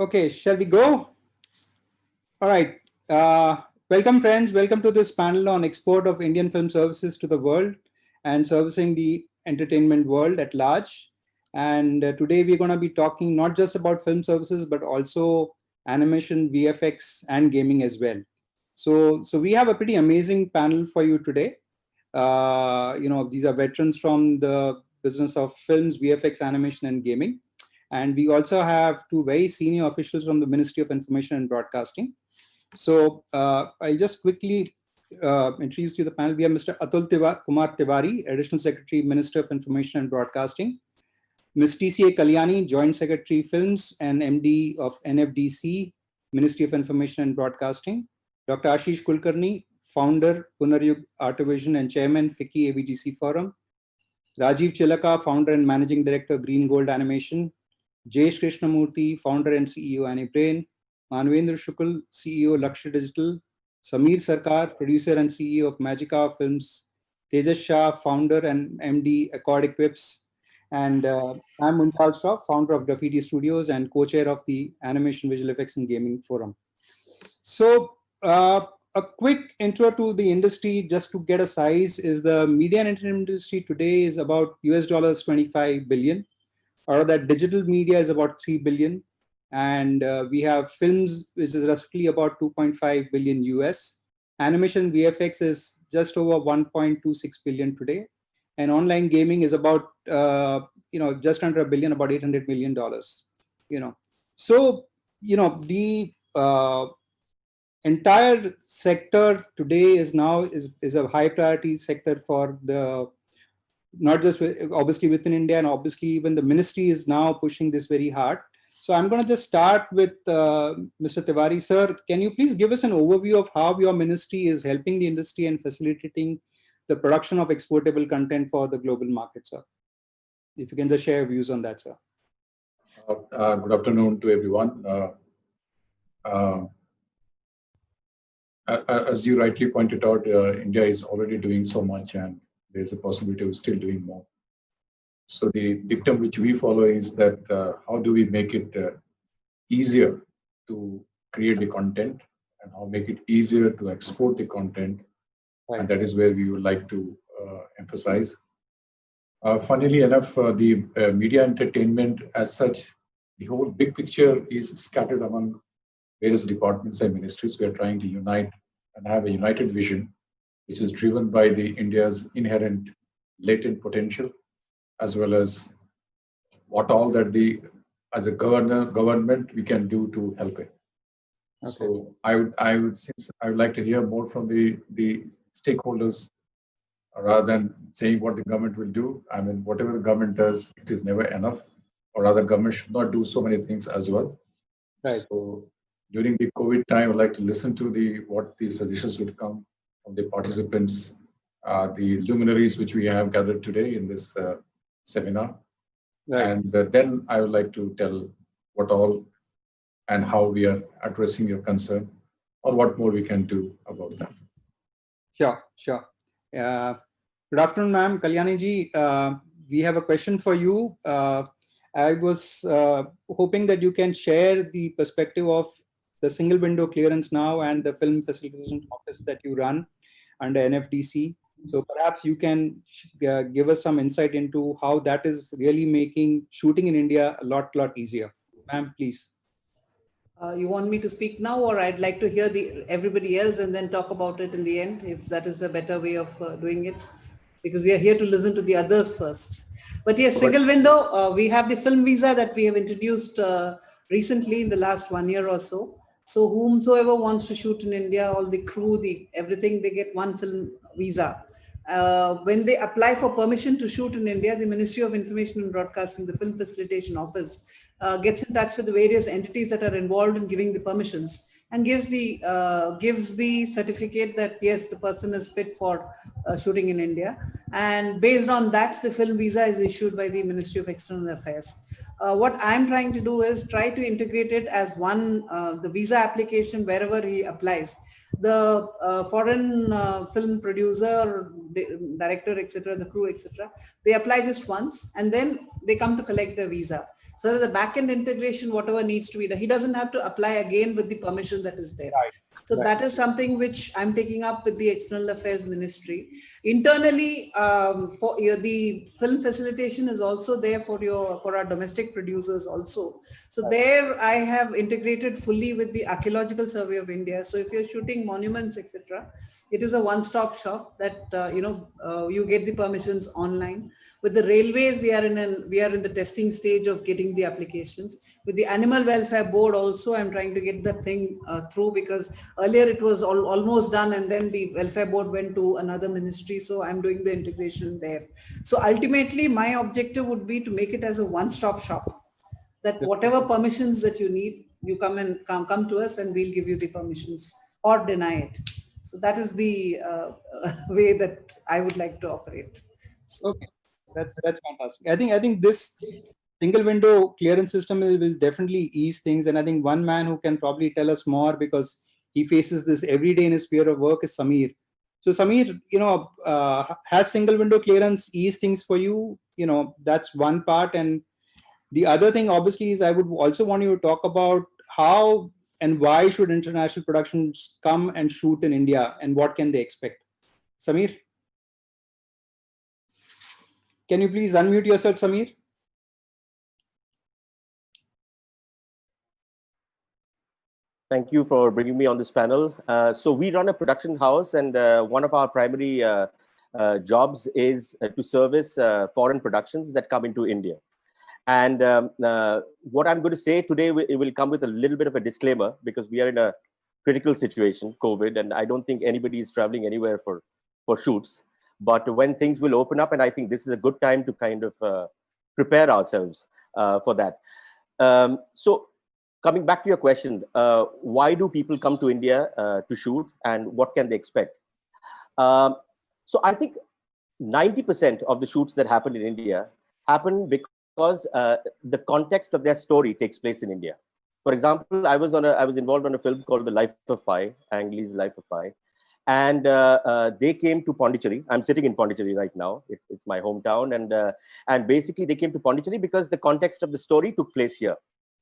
Okay, shall we go? All right. Welcome, friends. Welcome to this panel on export of Indian film services to the world and servicing the entertainment world at large. And today we're going to be talking not just about film services, but also animation, VFX, and gaming as well. So we have a pretty amazing panel for you today. These are veterans from the business of films, VFX, animation, and gaming. And we also have two very senior officials from the Ministry of Information and Broadcasting. So I'll just quickly introduce you to the panel. We have Mr. Kumar Tiwari, Additional Secretary, Minister of Information and Broadcasting. Ms. TCA Kalyani, Joint Secretary, Films and MD of NFDC, Ministry of Information and Broadcasting. Dr. Ashish Kulkarni, Founder, Punaryug Artivision and Chairman, FICCI ABGC Forum. Rajiv Chilaka, Founder and Managing Director, Green Gold Animation. Jayesh Krishnamurthy, Founder and CEO, AnyBrain. Manvendra Shukl, CEO, Lakshya Digital. Sameer Sarkar, Producer and CEO of Magica Films. Tejas Shah, Founder and MD, Accord Equips. And I'm Munjal Shah, Founder of Graffiti Studios and co-chair of the Animation, Visual Effects and Gaming Forum. So a quick intro to the industry, just to get a size, is the media and entertainment industry today is about US 25 billion. Out of that, digital media is about 3 billion. And we have films, which is roughly about 2.5 billion US. Animation VFX is just over 1.26 billion today. And online gaming is about, just under a billion, about $800 million. So, the entire sector today is a high priority sector for the, not just obviously within India, and obviously even the ministry is now pushing this very hard. So I'm going to just start with Mr. Tiwari. Sir, can you please give us an overview of how your ministry is helping the industry and facilitating the production of exportable content for the global market, sir? If you can just share views on that, sir. Good afternoon to everyone. As you rightly pointed out, India is already doing so much, and there's a possibility of still doing more. So the dictum which we follow is that how do we make it easier to create the content, and how make it easier to export the content, right. And that is where we would like to emphasize. Funnily enough, the media entertainment as such, the whole big picture is scattered among various departments and ministries. We are trying to unite and have a united vision, which is driven by the India's inherent latent potential, as well as what all that as a government we can do to help it. Okay. So I would like to hear more from the stakeholders rather than saying what the government will do. I mean, whatever the government does, it is never enough, or rather government should not do so many things as well. Right. So during the COVID time, I'd like to listen to what the suggestions would come from the participants, the luminaries which we have gathered today in this seminar. Right. And then I would like to tell what all and how we are addressing your concern, or what more we can do about that. Sure. Good afternoon, ma'am. Kalyani ji, we have a question for you. I was hoping that you can share the perspective of the single window clearance now and the film facilitation office that you run under NFDC. So perhaps you can give us some insight into how that is really making shooting in India a lot easier. Ma'am, please. You want me to speak now, or I'd like to hear everybody else and then talk about it in the end, if that is the better way of doing it, because we are here to listen to the others first. But yes, single window, we have the film visa that we have introduced recently in the last 1 year or so. So whomsoever wants to shoot in India, all the crew, everything, they get one film visa. When they apply for permission to shoot in India, the Ministry of Information and Broadcasting, the Film Facilitation Office, gets in touch with the various entities that are involved in giving the permissions, and gives the certificate that yes, the person is fit for shooting in India. And based on that, the film visa is issued by the Ministry of External Affairs. What I'm trying to do is try to integrate it as one, the visa application wherever he applies. The foreign film producer, director, etc., the crew, etc., they apply just once, and then they come to collect the visa. So that the back-end integration, whatever needs to be done, he doesn't have to apply again with the permission that is there. Right. So that is something which I'm taking up with the External Affairs Ministry. Internally, for the film facilitation is also there for our domestic producers also. So there I have integrated fully with the Archaeological Survey of India. So if you're shooting monuments, etc., it is a one-stop shop that you get the permissions online. With the railways, we are in the testing stage of getting the applications. With the Animal Welfare Board also, I'm trying to get that thing through, because earlier it was almost done, and then the Welfare Board went to another ministry. So I'm doing the integration there. So ultimately, my objective would be to make it as a one-stop shop, that whatever permissions that you need, you come to us and we'll give you the permissions or deny it. So that is the way that I would like to operate. Okay, that's fantastic. I think this single window clearance system will definitely ease things, and I think one man who can probably tell us more, because he faces this every day in his sphere of work, is Samir. So Samir, has single window clearance eased things for you? That's one part. And the other thing obviously is, I would also want you to talk about how and why should international productions come and shoot in India, and what can they expect? Samir, can you please unmute yourself, Samir? Thank you for bringing me on this panel. So we run a production house, and one of our primary jobs is to service foreign productions that come into India. And what I'm going to say today, it will come with a little bit of a disclaimer, because we are in a critical situation, COVID, and I don't think anybody is traveling anywhere for shoots. But when things will open up, and I think this is a good time to kind of prepare ourselves for that. So coming back to your question, why do people come to India to shoot, and what can they expect? So I think 90% of the shoots that happen in India happen because the context of their story takes place in India. For example, I was involved on a film called The Life of Pi, Ang Lee's Life of Pi, and they came to Pondicherry. I'm sitting in Pondicherry right now. It's my hometown, and basically they came to Pondicherry because the context of the story took place here.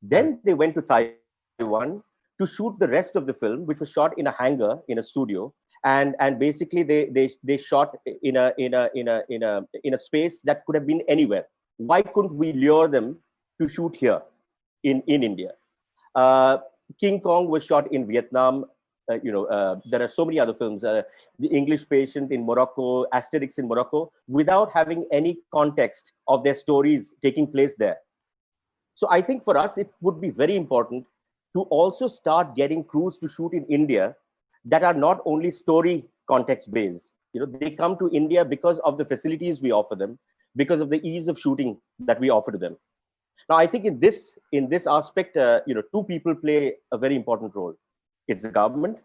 Then they went to Taiwan to shoot the rest of the film, which was shot in a hangar in a studio, and basically they shot in a space that could have been anywhere. Why couldn't we lure them to shoot here in India? King Kong was shot in Vietnam. There are so many other films. The English Patient in Morocco, Asterix in Morocco, without having any context of their stories taking place there. So I think for us, it would be very important to also start getting crews to shoot in India that are not only story context based. They come to India because of the facilities we offer them, because of the ease of shooting that we offer to them. Now, I think in this aspect, two people play a very important role. It's the government,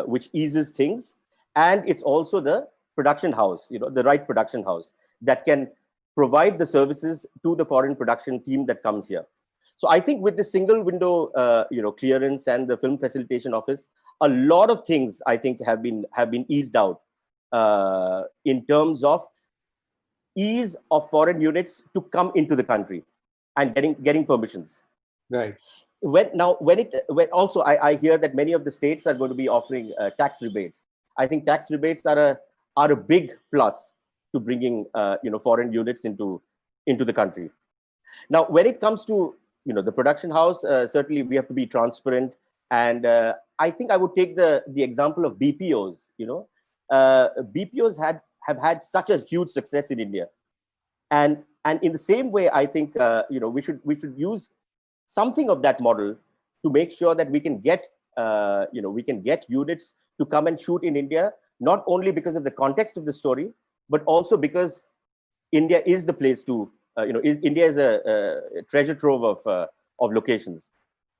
which eases things, and it's also the production house, the right production house that can provide the services to the foreign production team that comes here. So I think with the single window, clearance and the film facilitation office, a lot of things I think have been eased out in terms of ease of foreign units to come into the country and getting permissions. Right. I hear that many of the states are going to be offering tax rebates. I think tax rebates are a big plus to bringing foreign units into the country. Now, when it comes to the production house, certainly we have to be transparent, and I think I would take the example of BPOs. BPOs have had such a huge success in India, and in the same way, I think we should use something of that model to make sure that we can get units to come and shoot in India, not only because of the context of the story, but also because India is the place to, India is a treasure trove of locations.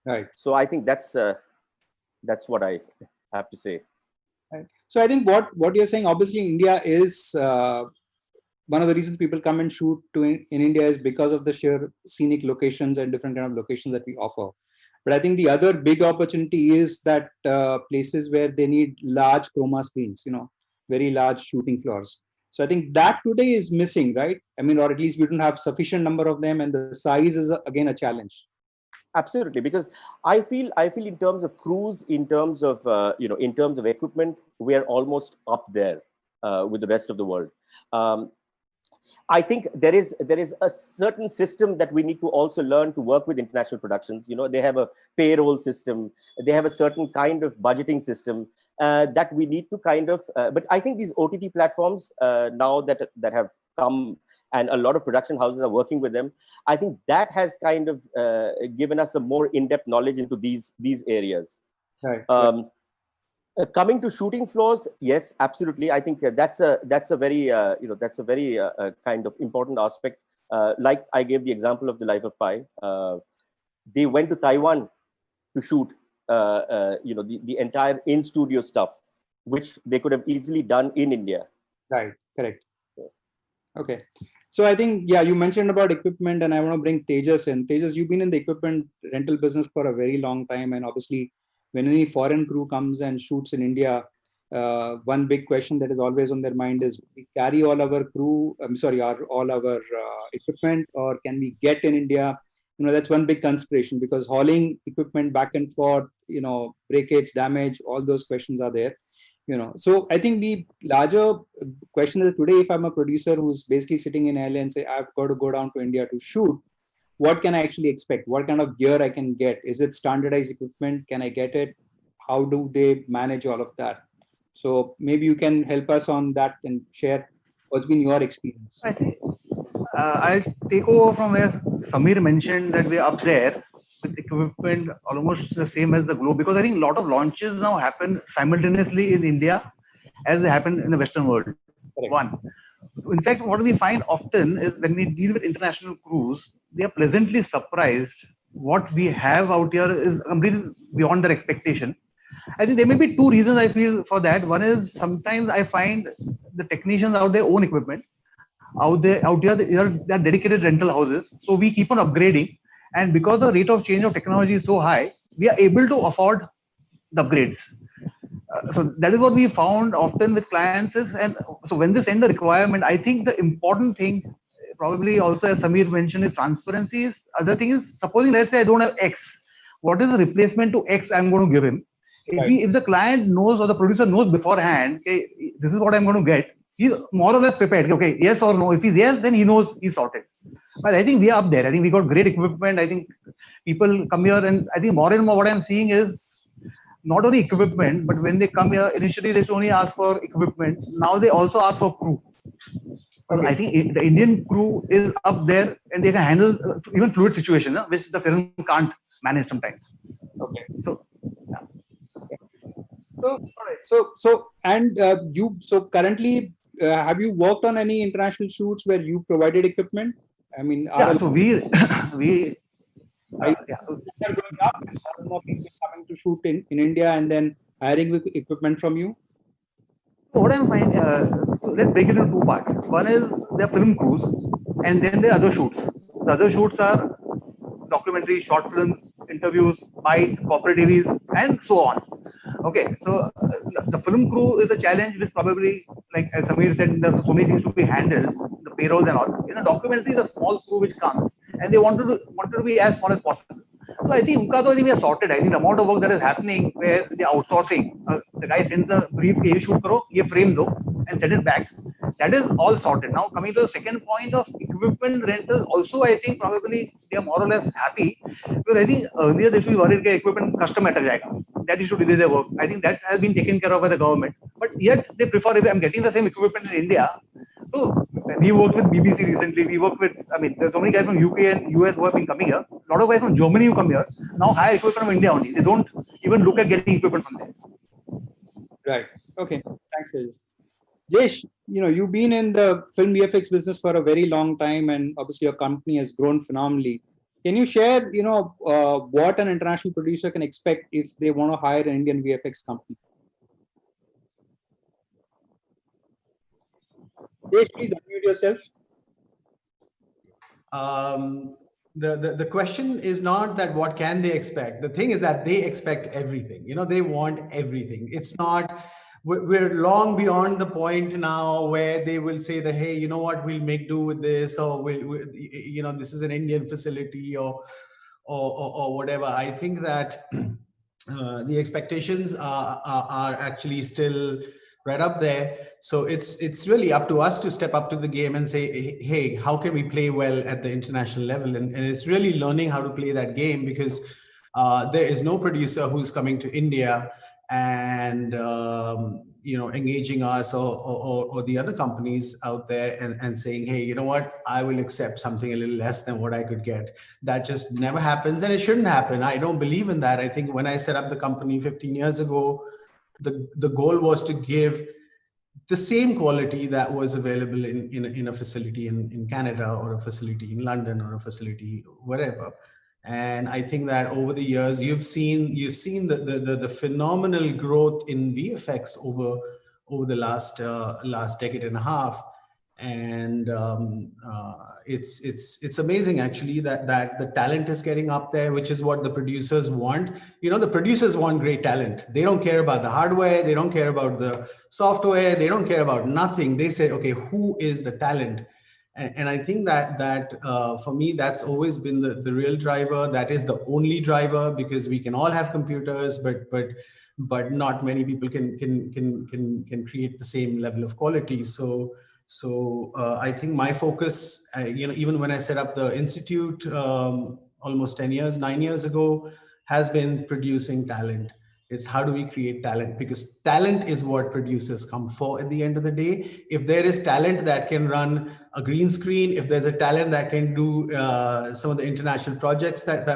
Right. So I think that's what I have to say. Right. So I think what you're saying, obviously India is one of the reasons people come and shoot in India is because of the sheer scenic locations and different kind of locations that we offer. But I think the other big opportunity is that places where they need large chroma screens, very large shooting floors. So I think that today is missing, right? I mean, or at least we don't have sufficient number of them, and the size is again a challenge. Absolutely, because I feel in terms of crews, in terms of in terms of equipment, we are almost up there with the rest of the world. I think there is a certain system that we need to also learn to work with international productions. They have a payroll system, they have a certain kind of budgeting system that we need to kind of. But I think these OTT platforms now that have come, and a lot of production houses are working with them, I think that has kind of given us a more in-depth knowledge into these areas. Right. Coming to shooting floors, yes, absolutely. I think that's a very kind of important aspect. Like I gave the example of The Life of Pi. They went to Taiwan to shoot the entire in-studio stuff, which they could have easily done in India. Right. Correct. Okay. So I think, yeah, you mentioned about equipment, and I want to bring Tejas in. Tejas, you've been in the equipment rental business for a very long time, and obviously, when any foreign crew comes and shoots in India, one big question that is always on their mind is: we carry all our crew, all our equipment, or can we get in India? That's one big consideration, because hauling equipment back and forth, breakage, damage, all those questions are there. So I think the larger question is, today, if I'm a producer who's basically sitting in LA and say, I've got to go down to India to shoot, what can I actually expect? What kind of gear I can get? Is it standardized equipment? Can I get it? How do they manage all of that? So maybe you can help us on that and share what's been your experience. I think I'll take over from where Samir mentioned that we're up there with equipment almost the same as the globe, because I think a lot of launches now happen simultaneously in India as they happen in the Western world. Correct. One. In fact, what we find often is when we deal with international crews, they are pleasantly surprised. What we have out here is completely beyond their expectation. I think there may be two reasons I feel for that. One is sometimes I find the technicians out their own equipment. Out here, there are dedicated rental houses. So we keep on upgrading. And because the rate of change of technology is so high, we are able to afford the upgrades. So that is what we found often with clients is, and so when they send a requirement, I think the important thing, probably also as Samir mentioned, is transparency. Other thing is, supposing let's say I don't have X, what is the replacement to X I'm going to give him? If the client knows or the producer knows beforehand, okay, this is what I'm going to get, he's more or less prepared. Okay, yes or no. If he's yes, then he knows he's sorted. But I think we are up there. I think we got great equipment. I think people come here, and I think more and more what I'm seeing is not only equipment, but when they come here, initially they only ask for equipment. Now they also ask for crew. Okay. I think the Indian crew is up there, and they can handle even fluid situations, which the film can't manage sometimes. Okay. So, yeah. So, all right. So currently, have you worked on any international shoots where you provided equipment? I mean, so we growing up, is more people coming to shoot in India and then hiring equipment from you? What I'm finding, let's break it into two parts. One is the film crews, and then the other shoots. The other shoots are documentary, short films, interviews, fights, corporate TVs, and so on. Okay, so the film crew is a challenge which probably, like as Samir said, there's so many things to be handled, the payrolls and all. In a documentary, the small crew which comes, and they wanted to be as small as possible. So I think we are sorted. I think the amount of work that is happening where they're outsourcing, the guy sends a brief, ye shoot karo, ye frame do, and send it back. That is all sorted. Now coming to the second point of equipment rentals, also I think probably they are more or less happy, because I think earlier they should be worried that equipment custom at that you should delay their work. I think that has been taken care of by the government. But yet they prefer, if I'm getting the same equipment in India. So we worked with BBC recently. We worked with, there's so many guys from UK and US who have been coming here. A lot of guys from Germany who come here now hire equipment from India only. They don't even look at getting equipment from there. Right. Okay. Thanks, Tejas. Jesh, you've been in the film VFX business for a very long time, and obviously your company has grown phenomenally. Can you share, what an international producer can expect if they want to hire an Indian VFX company? Jesh, please unmute yourself. The question is not that what can they expect. The thing is that they expect everything. They want everything. It's not we're long beyond the point now where they will say that, hey, you know what, we'll make do with this, or this is an Indian facility, or whatever. I think that the expectations are actually still right up there. So it's really up to us to step up to the game and say, hey, how can we play well at the international level? And it's really learning how to play that game, because there is no producer who's coming to India and engaging us or the other companies out there and saying, hey, you know what, I will accept something a little less than what I could get. That just never happens, and it shouldn't happen. I don't believe in that. I think when I set up the company 15 years ago, the goal was to give the same quality that was available in a facility in Canada, or a facility in London, or a facility wherever. And I think that over the years, you've seen the phenomenal growth in VFX over the last decade and a half. And it's amazing actually that the talent is getting up there, which is what the producers want. The producers want great talent. They don't care about the hardware, they don't care about the software, they don't care about nothing. They say, okay, who is the talent? And I think that for me, that's always been the real driver. That is the only driver, because we can all have computers, but not many people can create the same level of quality. So I think my focus, even when I set up the institute almost 9 years ago, has been producing talent. It's how do we create talent, because talent is what producers come for at the end of the day. If there is talent that can run a green screen, if there's a talent that can do some of the international projects that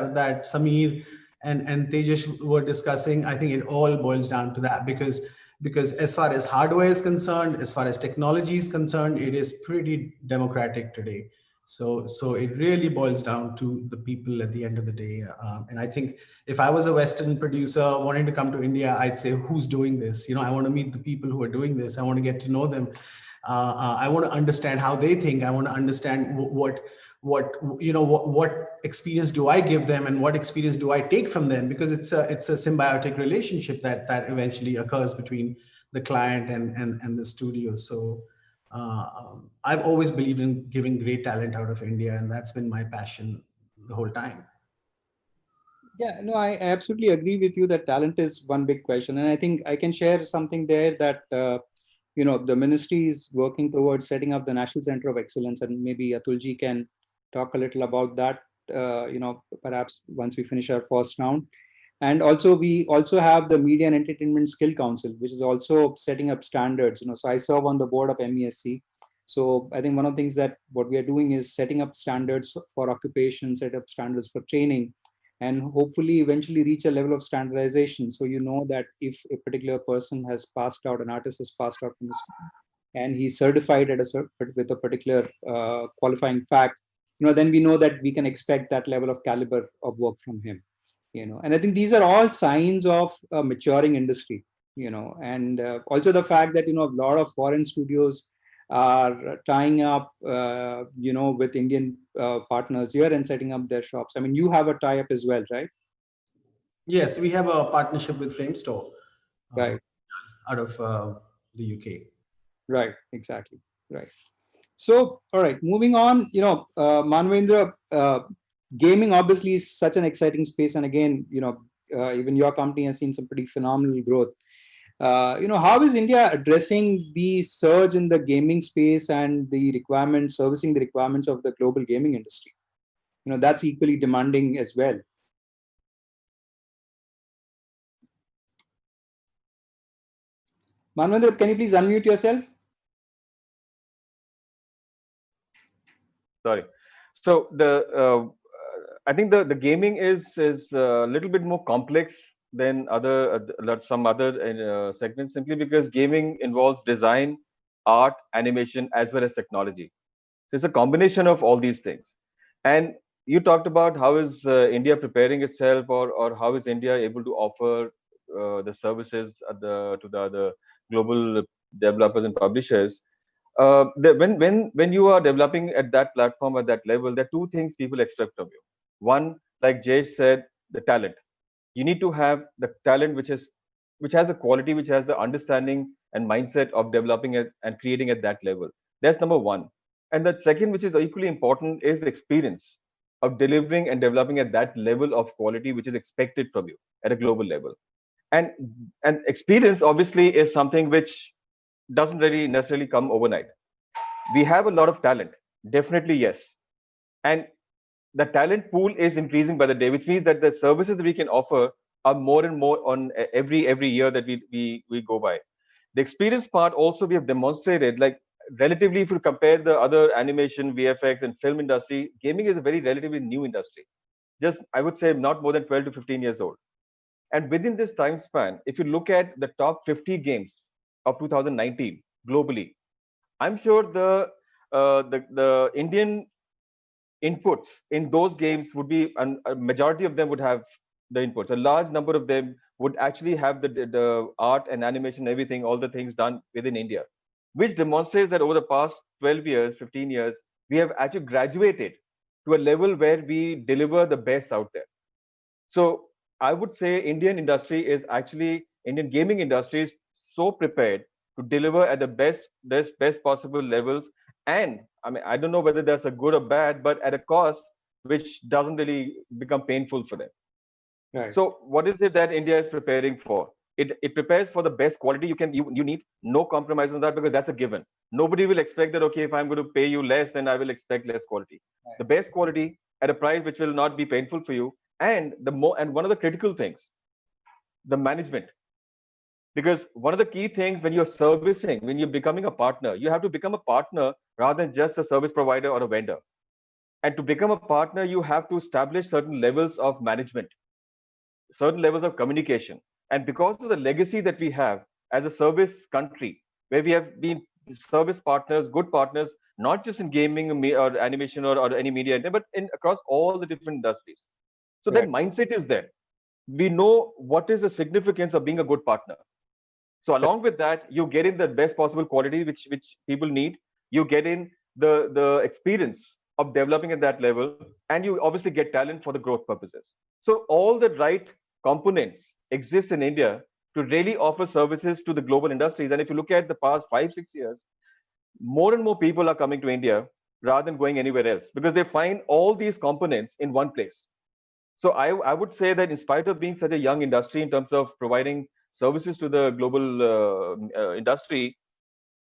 Samir and Tejas were discussing, I think it all boils down to that, because as far as hardware is concerned, as far as technology is concerned, it is pretty democratic today. So it really boils down to the people at the end of the day. And I think if I was a Western producer wanting to come to India, I'd say, who's doing this? I want to meet the people who are doing this. I want to get to know them. I want to understand how they think. I want to understand what experience do I give them, and what experience do I take from them? Because it's a symbiotic relationship that eventually occurs between the client and the studio. So I've always believed in giving great talent out of India, and that's been my passion the whole time. Yeah, no, I absolutely agree with you that talent is one big question. And I think I can share something there that, the ministry is working towards setting up the National Center of Excellence, and maybe Atulji can talk a little about that, perhaps once we finish our first round. And also, we also have the Media and Entertainment Skill Council, which is also setting up standards. So I serve on the board of MESC. So I think one of the things that what we are doing is setting up standards for occupation, set up standards for training, and hopefully eventually reach a level of standardization. So that if a particular person has passed out, an artist has passed out from the school, and he's certified with a particular qualifying fact, then we know that we can expect that level of caliber of work from him. And I think these are all signs of a maturing industry. And also the fact that a lot of foreign studios are tying up with Indian partners here and setting up their shops. I mean, you have a tie-up as well, right? Yes, we have a partnership with Framestore, right, out of the UK. Right, exactly, right. So, all right, moving on, Manvendra, gaming obviously is such an exciting space. And again, even your company has seen some pretty phenomenal growth. How is India addressing the surge in the gaming space and the requirements, servicing the requirements of the global gaming industry? That's equally demanding as well. Manvendra, can you please unmute yourself? Sorry. So I think the gaming is a little bit more complex than some other segments, simply because gaming involves design, art, animation, as well as technology. So it's a combination of all these things. And you talked about how is India preparing itself, or how is India able to offer the services to the other global developers and publishers. When you are developing at that platform, at that level, there are two things people expect from you. One, like Jay said, the talent. You need to have the talent which has a quality, which has the understanding and mindset of developing it and creating at that level. That's number one. And the second, which is equally important, is the experience of delivering and developing at that level of quality which is expected from you at a global level. And experience obviously is something which doesn't really necessarily come overnight. We have a lot of talent, definitely yes, and the talent pool is increasing by the day, which means that the services that we can offer are more and more on every year that we go by. The experience part also we have demonstrated, like relatively, if you compare the other animation, VFX, and film industry, gaming is a very relatively new industry. Just I would say not more than 12 to 15 years old. And within this time span, if you look at the top 50 games of 2019 globally, I'm sure the Indian inputs in those games would be, and a majority of them would have the inputs. A large number of them would actually have the art and animation, everything, all the things done within India, which demonstrates that over the past 12 years, 15 years, we have actually graduated to a level where we deliver the best out there. So I would say Indian gaming industry is so prepared to deliver at the best possible levels. And I mean, I don't know whether that's a good or bad, but at a cost which doesn't really become painful for them. Right. So what is it that India is preparing for? It prepares for the best quality you need. No compromise on that, because that's a given. Nobody will expect that, okay, if I'm going to pay you less, then I will expect less quality. Right. The best quality at a price which will not be painful for you. And one of the critical things, the management. Because one of the key things when when you're becoming a partner, you have to become a partner rather than just a service provider or a vendor. And to become a partner, you have to establish certain levels of management, certain levels of communication. And because of the legacy that we have as a service country, where we have been service partners, good partners, not just in gaming or animation or any media, but across all the different industries. So that mindset is there. We know what is the significance of being a good partner. So along with that, you get in the best possible quality which people need. You get in the experience of developing at that level, and you obviously get talent for the growth purposes. So all the right components exist in India to really offer services to the global industries. And if you look at the past 5-6 years, more and more people are coming to India rather than going anywhere else, because they find all these components in one place. So I would say that in spite of being such a young industry in terms of providing services to the global industry,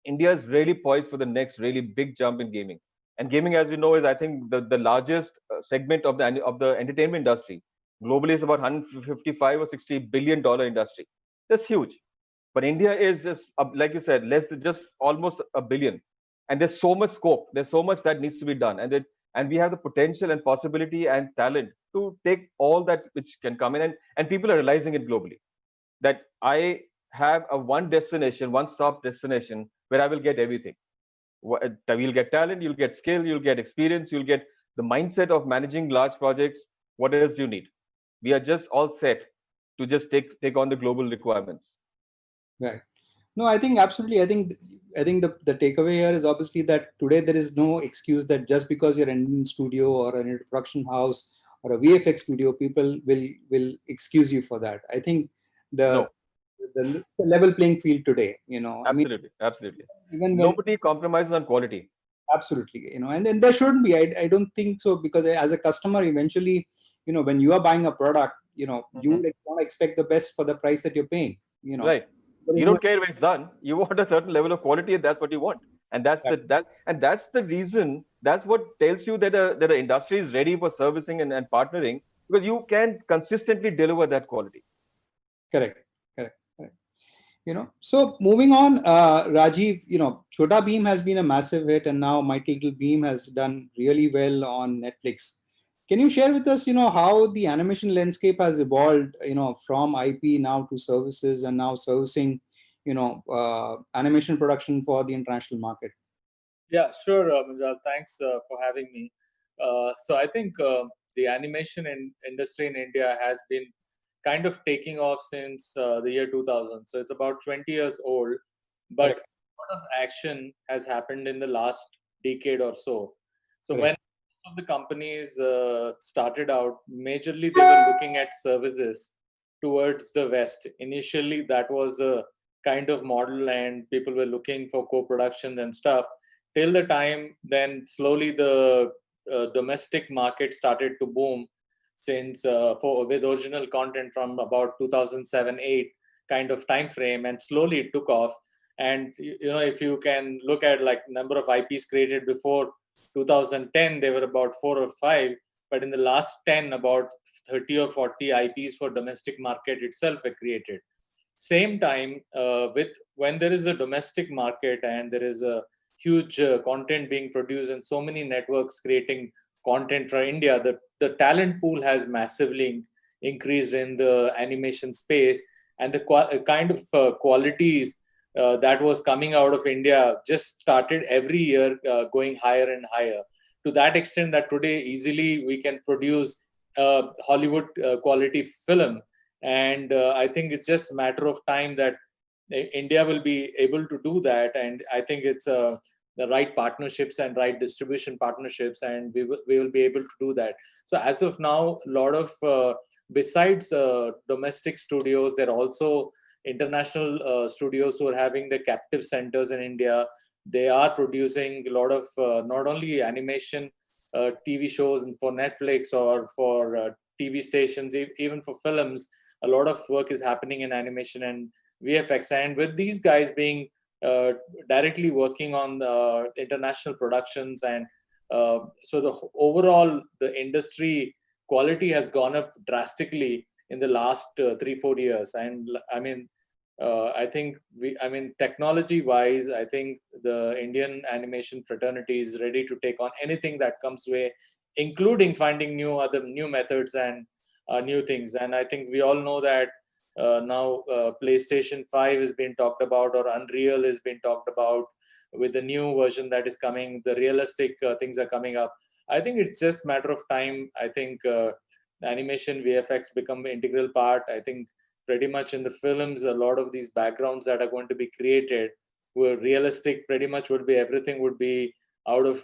India is really poised for the next really big jump in gaming. And gaming, as you know, is I think the largest segment of the entertainment industry. Globally, is about 155 or 60 billion-dollar industry. That's huge. But India is just, like you said, less than just almost a billion. And there's so much scope. There's so much that needs to be done. And we have the potential and possibility and talent to take all that which can come in. And people are realizing it globally, that I have a one-stop destination where I will get everything. You'll get talent, you'll get skill, you'll get experience, you'll get the mindset of managing large projects. What else do you need? We are just all set to just take on the global requirements. Right. No, I think absolutely. I think the takeaway here is obviously that today there is no excuse that just because you're an Indian studio or a production house or a VFX studio, people will excuse you for that. I think the level playing field today, Absolutely. Even nobody compromises on quality. Absolutely, and then there shouldn't be. I don't think so, because as a customer, eventually, when you are buying a product, you want to expect the best for the price that you're paying. Right. You don't care when it's done. You want a certain level of quality, and that's what you want. And that's the reason. That's what tells you that the industry is ready for servicing and partnering, because you can consistently deliver that quality. Correct. So moving on, Rajiv, Chhota Bheem has been a massive hit, and now Mighty Little Bheem has done really well on Netflix. Can you share with us, how the animation landscape has evolved, from IP now to services, and now servicing, animation production for the international market? Yeah, sure, Munjal. Thanks for having me. So I think the animation industry in India has been kind of taking off since the year 2000. So it's about 20 years old, but a lot of action has happened in the last decade or so. So when the companies started out, majorly they were looking at services towards the West. Initially, that was the kind of model, and people were looking for co-productions and stuff. Till the time, then slowly the domestic market started to boom, since with original content from about 2007-8 kind of time frame, and slowly it took off. And if you can look at like number of IPs created before 2010, they were about 4 or 5, but in the last 10, about 30 or 40 IPs for domestic market itself were created. Same time, with when there is a domestic market and there is a huge content being produced and so many networks creating content for India, the talent pool has massively increased in the animation space, and the kind of qualities that was coming out of India just started every year going higher and higher, to that extent that today easily we can produce Hollywood quality film. And I think it's just a matter of time that India will be able to do that. And I think it's the right partnerships and right distribution partnerships, and we will be able to do that. So as of now, a lot of besides domestic studios, there are also international studios who are having the captive centers in India. They are producing a lot of not only animation TV shows and for Netflix or for TV stations, even for films. A lot of work is happening in animation and VFX, and with these guys being directly working on the international productions, and so the overall the industry quality has gone up drastically in the last 3-4 years. And I mean, I think technology wise, I think the Indian animation fraternity is ready to take on anything that comes way, including finding new methods and new things. And I think we all know that now PlayStation 5 is being talked about, or Unreal is being talked about. With the new version that is coming, the realistic things are coming up. I think it's just matter of time. I think animation VFX become an integral part. I think pretty much in the films, a lot of these backgrounds that are going to be created were realistic. Pretty much would be everything would be out of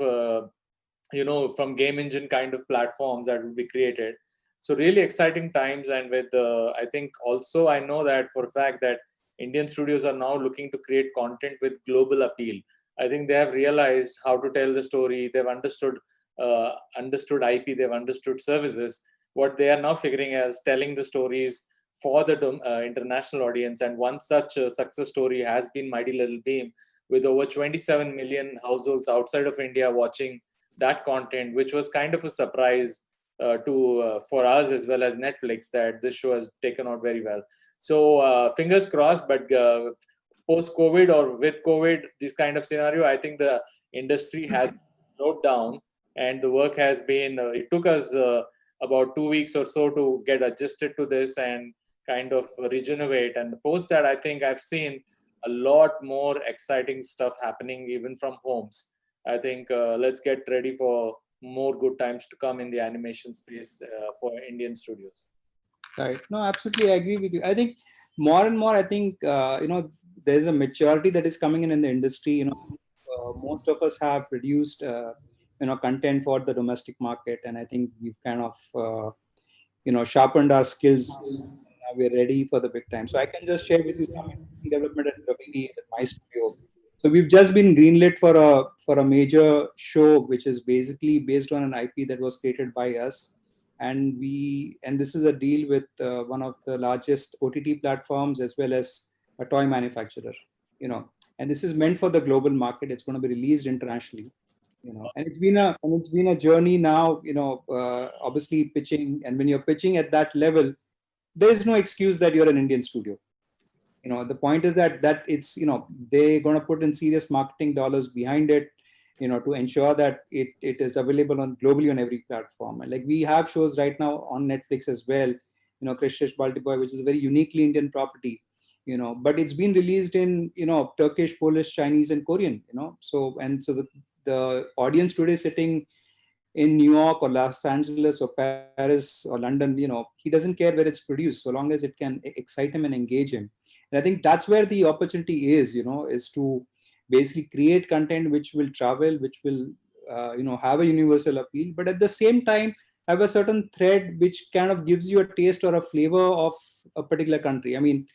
from game engine kind of platforms that will be created. So really exciting times. And with I think also I know that for a fact that Indian studios are now looking to create content with global appeal. I think they have realized how to tell the story. They've understood IP. They've understood services. What they are now figuring is telling the stories for the international audience. And one such success story has been Mighty Little Beam, with over 27 million households outside of India watching that content, which was kind of a surprise for us as well as Netflix, that this show has taken out very well. So fingers crossed. But post-COVID or with COVID, this kind of scenario, I think the industry has slowed down, and the work has been. It took us about 2 weeks or so to get adjusted to this and kind of regenerate. And post that, I think I've seen a lot more exciting stuff happening even from homes. I think let's get ready for more good times to come in the animation space for Indian studios. Right. No, absolutely. I agree with you. I think more and more, I think, there's a maturity that is coming in the industry. Most of us have produced, content for the domestic market. And I think we've kind of, sharpened our skills. Now we're ready for the big time. So I can just share with you some development at Gravity at my studio. So we've just been greenlit for a major show, which is basically based on an IP that was created by us. And this is a deal with one of the largest OTT platforms as well as a toy manufacturer, and this is meant for the global market. It's going to be released internationally, and it's been a journey now, obviously pitching. And when you're pitching at that level, there is no excuse that you're an Indian studio. The point is that it's, they're going to put in serious marketing dollars behind it, to ensure that it is available on globally on every platform. And like we have shows right now on Netflix as well, Krishtish Balti Boy, which is a very uniquely Indian property, but it's been released in, Turkish, Polish, Chinese, and Korean, so the audience today sitting in New York or Los Angeles or Paris or London, he doesn't care where it's produced, so long as it can excite him and engage him. And I think that's where the opportunity is, is to basically create content which will travel, which will, have a universal appeal, but at the same time have a certain thread which kind of gives you a taste or a flavor of a particular country. I mean,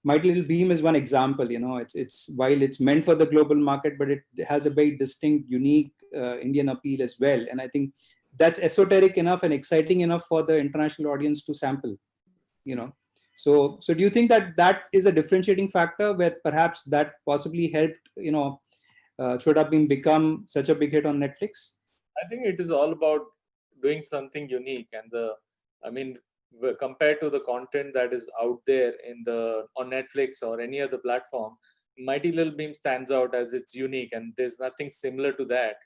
Mighty Little Beam is one example. It's while it's meant for the global market, but it has a very distinct, unique Indian appeal as well. And I think that's esoteric enough and exciting enough for the international audience to sample. So do you think that is a differentiating factor where perhaps that possibly helped Chhota Bheem become such a big hit on Netflix? I think it is all about doing something unique, and compared to the content that is out there on Netflix or any other platform, Mighty Little Beam stands out as it's unique, and there's nothing similar to that.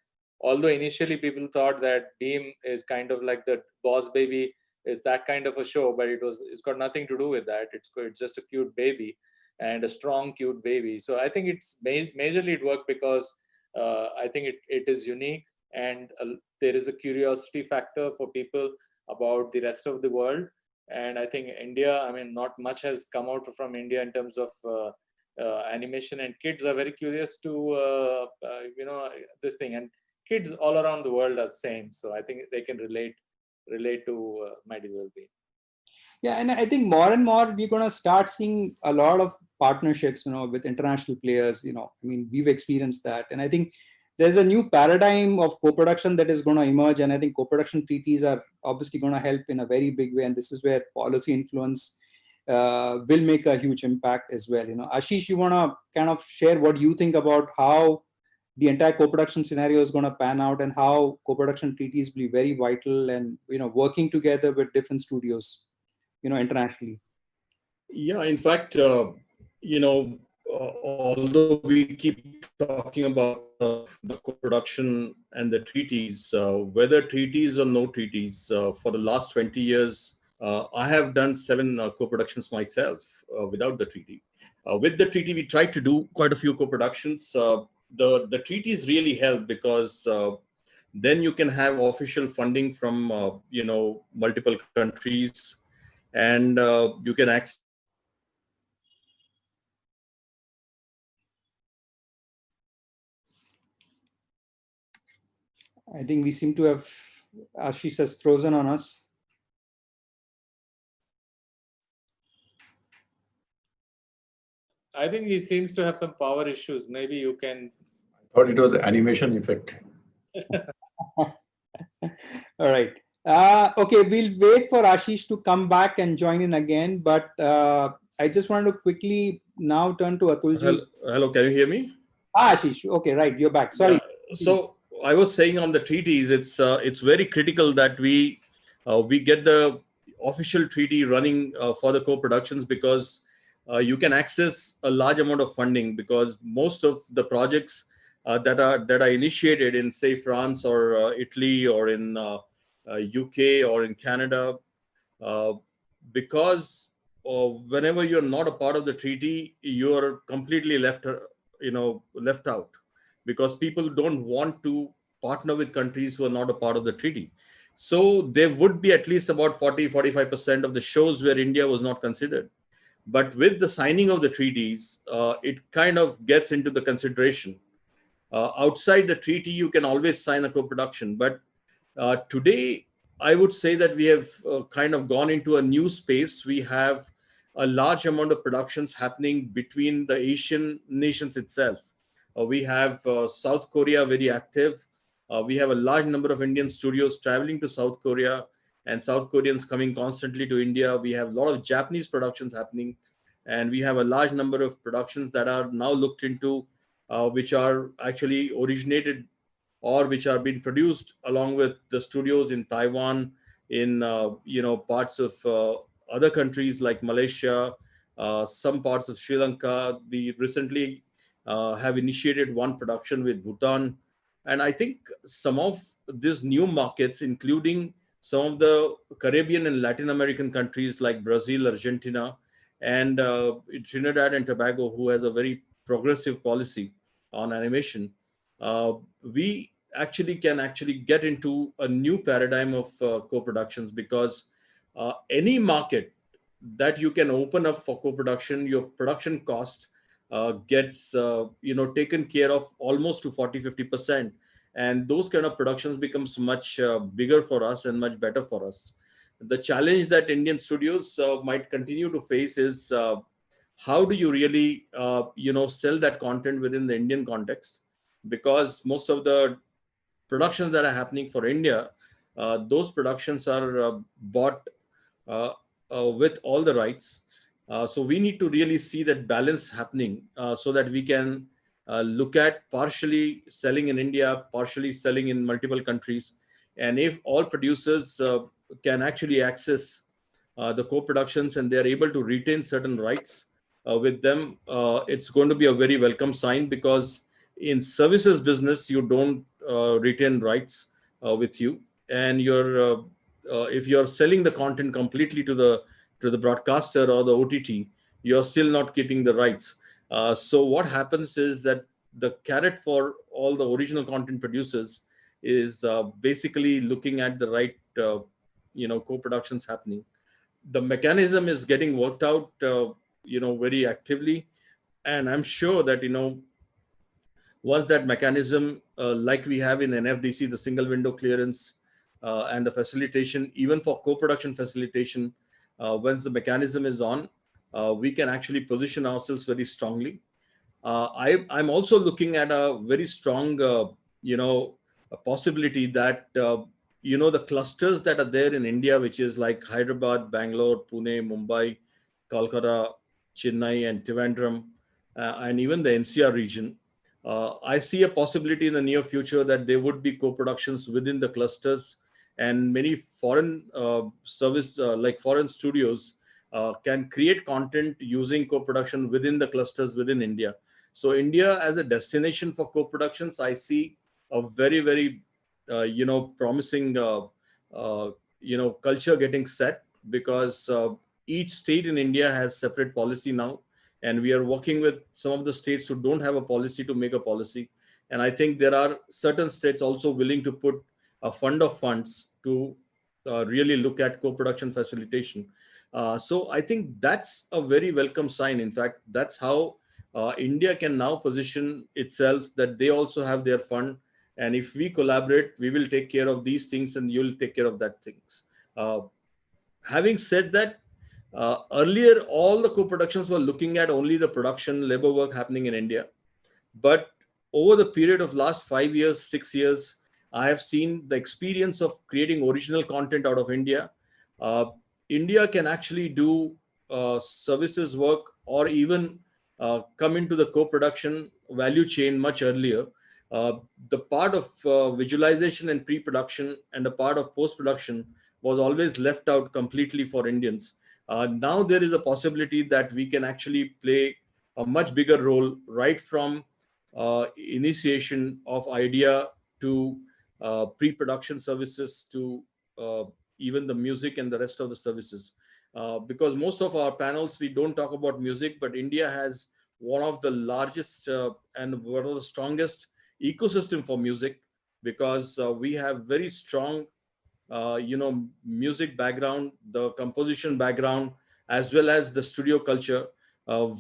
Although initially people thought that Beam is kind of like the Boss Baby, is that kind of a show, but it's got nothing to do with that. It's just a cute baby and a strong, cute baby. So I think it's majorly it worked because I think it is unique, and there is a curiosity factor for people about the rest of the world. And I think India, not much has come out from India in terms of animation, and kids are very curious to this thing, and kids all around the world are the same. So I think they can relate to Mighty Little Beam. Yeah, and I think more and more we're going to start seeing a lot of partnerships, with international players. We've experienced that, and I think there's a new paradigm of co-production that is going to emerge, and I think co-production treaties are obviously going to help in a very big way, and this is where policy influence will make a huge impact as well. Ashish, you want to kind of share what you think about how the entire co-production scenario is going to pan out, and how co-production treaties will be very vital, and working together with different studios, internationally. Yeah, in fact, although we keep talking about the co-production and the treaties, whether treaties or no treaties, for the last 20 years, I have done 7 co-productions myself without the treaty. With the treaty, we tried to do quite a few co-productions. The treaties really help because then you can have official funding from multiple countries, and you can access. I think we seem to have, Ashish has frozen on us. I think he seems to have some power issues. Maybe you can. I thought it was an animation effect. All right. Okay, we'll wait for Ashish to come back and join in again. But I just wanted to quickly now turn to Atulji. Hello, can you hear me? Ashish. Okay, right. You're back. Sorry. Yeah. So I was saying on the treaties, it's very critical that we get the official treaty running for the co-productions, because you can access a large amount of funding, because most of the projects that are initiated in, say, France or Italy or in UK or in Canada, because whenever you're not a part of the treaty, you're completely left out, because people don't want to partner with countries who are not a part of the treaty. So there would be at least about 40-45% of the shows where India was not considered. But with the signing of the treaties, it kind of gets into the consideration. Outside the treaty, you can always sign a co-production. But today, I would say that we have kind of gone into a new space. We have a large amount of productions happening between the Asian nations itself. We have South Korea very active. We have a large number of Indian studios traveling to South Korea, and South Koreans coming constantly to India. We have a lot of Japanese productions happening, and we have a large number of productions that are now looked into, which are actually originated or which are being produced along with the studios in Taiwan, in parts of other countries like Malaysia, some parts of Sri Lanka. We recently have initiated one production with Bhutan. And I think some of these new markets, including some of the Caribbean and Latin American countries like Brazil, Argentina, and Trinidad and Tobago, who has a very progressive policy on animation, we can get into a new paradigm of co-productions, because any market that you can open up for co-production, your production cost gets taken care of almost to 40-50%, and those kind of productions becomes much bigger for us and much better for us. The challenge that Indian studios might continue to face is how do you really, sell that content within the Indian context? Because most of the productions that are happening for India, those productions are bought with all the rights. So we need to really see that balance happening so that we can look at partially selling in India, partially selling in multiple countries. And if all producers can actually access the co-productions and they're able to retain certain rights with them, it's going to be a very welcome sign, because in services business, you don't retain rights with you. And if you're selling the content completely to the broadcaster or the OTT, you're still not keeping the rights. So what happens is that the carrot for all the original content producers is basically looking at the right, co-productions happening. The mechanism is getting worked out, very actively, and I'm sure that once that mechanism, like we have in NFDC, the single window clearance and the facilitation, even for co-production facilitation, once the mechanism is on, we can actually position ourselves very strongly. I'm also looking at a very strong, a possibility that, the clusters that are there in India, which is like Hyderabad, Bangalore, Pune, Mumbai, Kolkata, Chennai, and Trivandrum, and even the NCR region. I see a possibility in the near future that there would be co-productions within the clusters, and many foreign like foreign studios can create content using co-production within the clusters within India. So India as a destination for co-productions, I see a very, very, promising, culture getting set, because each state in India has separate policy now. And we are working with some of the states who don't have a policy to make a policy. And I think there are certain states also willing to put a fund of funds to really look at co-production facilitation. So I think that's a very welcome sign. In fact, that's how India can now position itself, that they also have their fund. And if we collaborate, we will take care of these things and you'll take care of that things. Having said that, earlier, all the co-productions were looking at only the production labor work happening in India. But over the period of last 5 years, 6 years, I have seen the experience of creating original content out of India. India can actually do services work, or even come into the co-production value chain much earlier. The part of visualization and pre-production and the part of post-production was always left out completely for Indians. Now there is a possibility that we can actually play a much bigger role, right from initiation of idea to pre-production services to even the music and the rest of the services. Because most of our panels, we don't talk about music, but India has one of the largest and one of the strongest ecosystem for music, because we have very strong music background, the composition background, as well as the studio culture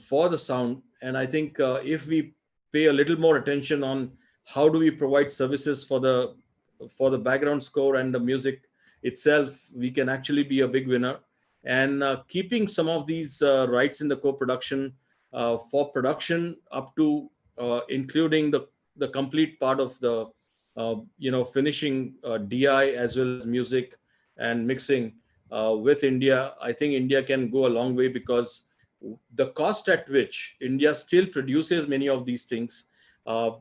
for the sound. And I think if we pay a little more attention on how do we provide services for the background score and the music itself, we can actually be a big winner. And keeping some of these rights in the co-production for production up to including the complete part of the finishing DI as well as music and mixing with India, I think India can go a long way, because the cost at which India still produces many of these things are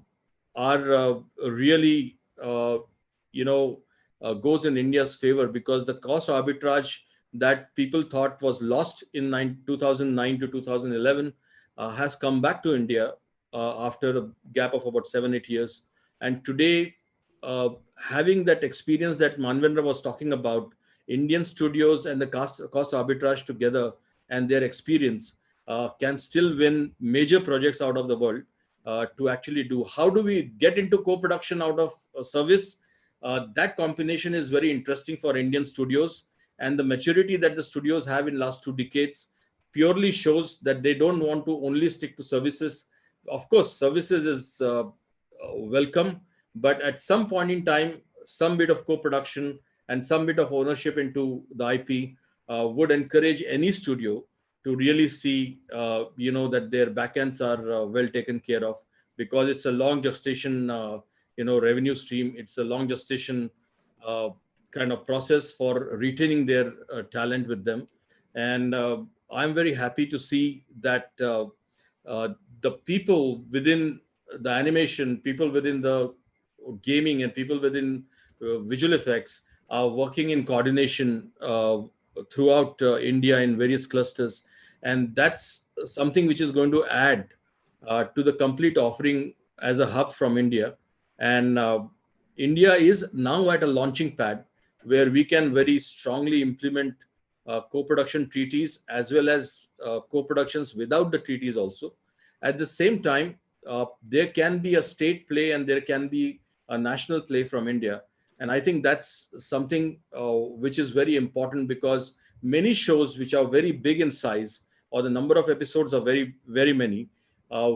really, goes in India's favor, because the cost arbitrage that people thought was lost in 2009 to 2011 has come back to India after a gap of about 7-8 years. And today, having that experience that Manvendra was talking about, Indian studios and the cost arbitrage together and their experience can still win major projects out of the world to actually do. How do we get into co-production out of service? That combination is very interesting for Indian studios, and the maturity that the studios have in last 2 decades purely shows that they don't want to only stick to services. Of course, services is welcome, but at some point in time, some bit of co-production and some bit of ownership into the IP would encourage any studio to really see, that their backends are well taken care of, because it's a long gestation, revenue stream. It's a long gestation kind of process for retaining their talent with them. And I'm very happy to see that the people within the animation, people within the gaming, and people within visual effects are working in coordination throughout India in various clusters. And that's something which is going to add to the complete offering as a hub from India. And India is now at a launching pad where we can very strongly implement co-production treaties, as well as co-productions without the treaties also. At the same time, there can be a state play and there can be a national play from India. And I think that's something which is very important, because many shows which are very big in size, or the number of episodes are very, very many,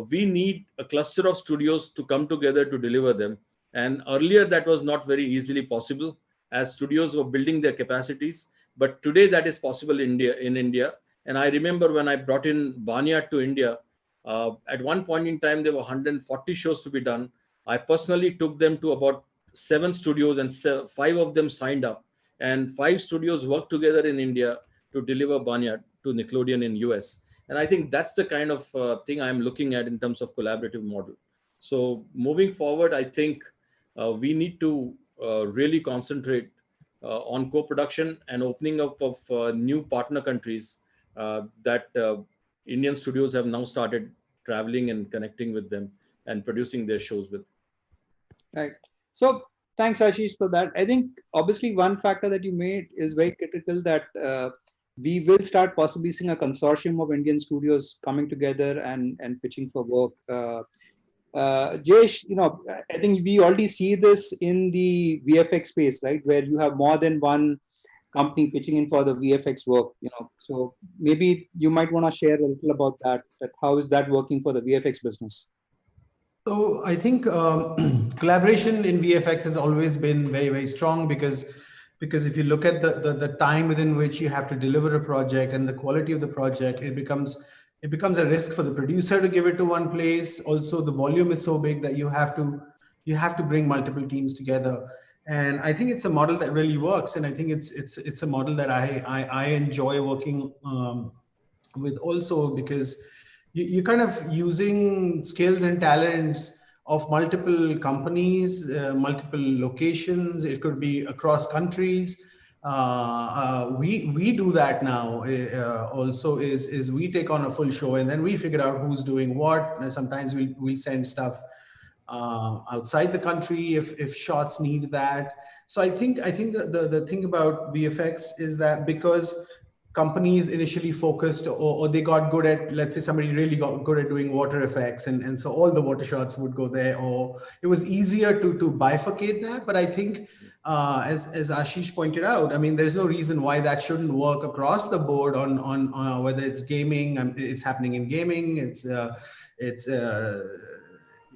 we need a cluster of studios to come together to deliver them. And earlier that was not very easily possible, as studios were building their capacities. But today that is possible in India. And I remember when I brought in Barnyard to India, at one point in time, there were 140 shows to be done. I personally took them to about 7 studios, and 5 of them signed up. And 5 studios worked together in India to deliver Barnyard to Nickelodeon in US. And I think that's the kind of thing I'm looking at in terms of collaborative model. So moving forward, I think we need to really concentrate on co-production and opening up of new partner countries that Indian studios have now started traveling and connecting with them and producing their shows with. Right. So thanks, Ashish, for that. I think obviously one factor that you made is very critical, that we will start possibly seeing a consortium of Indian studios coming together and pitching for work. Jayesh, I think we already see this in the VFX space, right, where you have more than one company pitching in for the VFX work. So maybe you might want to share a little about that how is that working for the VFX business? So I think collaboration in VFX has always been very, very strong, because if you look at the time within which you have to deliver a project and the quality of the project, it becomes a risk for the producer to give it to one place. Also, the volume is so big that you have to bring multiple teams together. And I think it's a model that really works. And I think it's a model that I enjoy working with also, because you're kind of using skills and talents of multiple companies, multiple locations. It could be across countries. We do that now. Also, is we take on a full show and then we figure out who's doing what. And sometimes we send stuff outside the country if shots need that. So I think the thing about VFX is that because companies initially focused or they got good at, let's say somebody really got good at doing water effects, and so all the water shots would go there, or it was easier to bifurcate that. But I think as Ashish pointed out, I mean, there's no reason why that shouldn't work across the board on whether it's gaming, it's happening in gaming,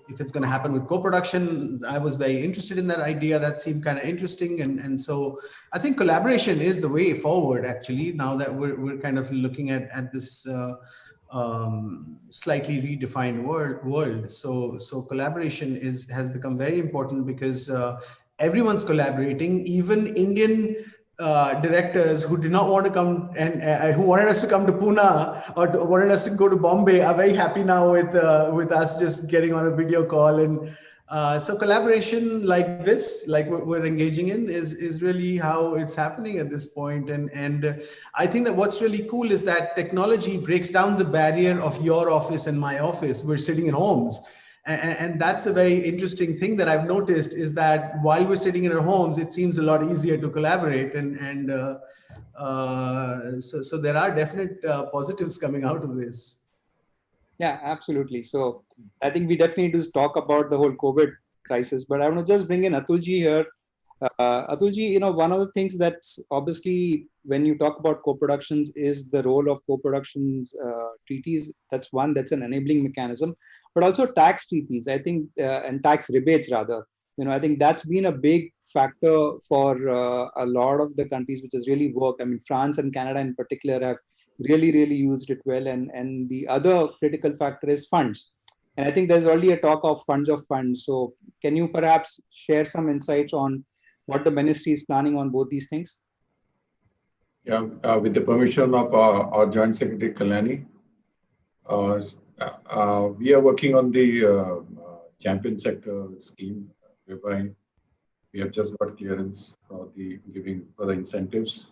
if it's going to happen with co-production. I was very interested in that idea. That seemed kind of interesting. And so I think collaboration is the way forward, actually, now that we're kind of looking at this slightly redefined world. So collaboration has become very important, because everyone's collaborating. Even Indian directors who did not want to come and who wanted us to come to Pune or wanted us to go to Bombay are very happy now with us just getting on a video call. And so collaboration like this, like we're engaging in, is really how it's happening at this point. And I think that what's really cool is that technology breaks down the barrier of your office and my office. We're sitting in homes. And that's a very interesting thing that I've noticed, is that while we're sitting in our homes, it seems a lot easier to collaborate. So there are definite positives coming out of this. Yeah, absolutely. So I think we definitely need to talk about the whole COVID crisis, but I want to just bring in Atulji here. Atulji, one of the things that's obviously when you talk about co-productions is the role of co-productions treaties. That's one, that's an enabling mechanism, but also tax treaties, I think, and tax rebates rather. I think that's been a big factor for a lot of the countries which has really worked. I mean, France and Canada in particular have really used it well. And the other critical factor is funds. And I think there's already a talk of funds. So can you perhaps share some insights on what the ministry is planning on both these things? Yeah, with the permission of our Joint Secretary Kalyani, we are working on the champion sector scheme, whereby we have just got clearance for the giving for the incentives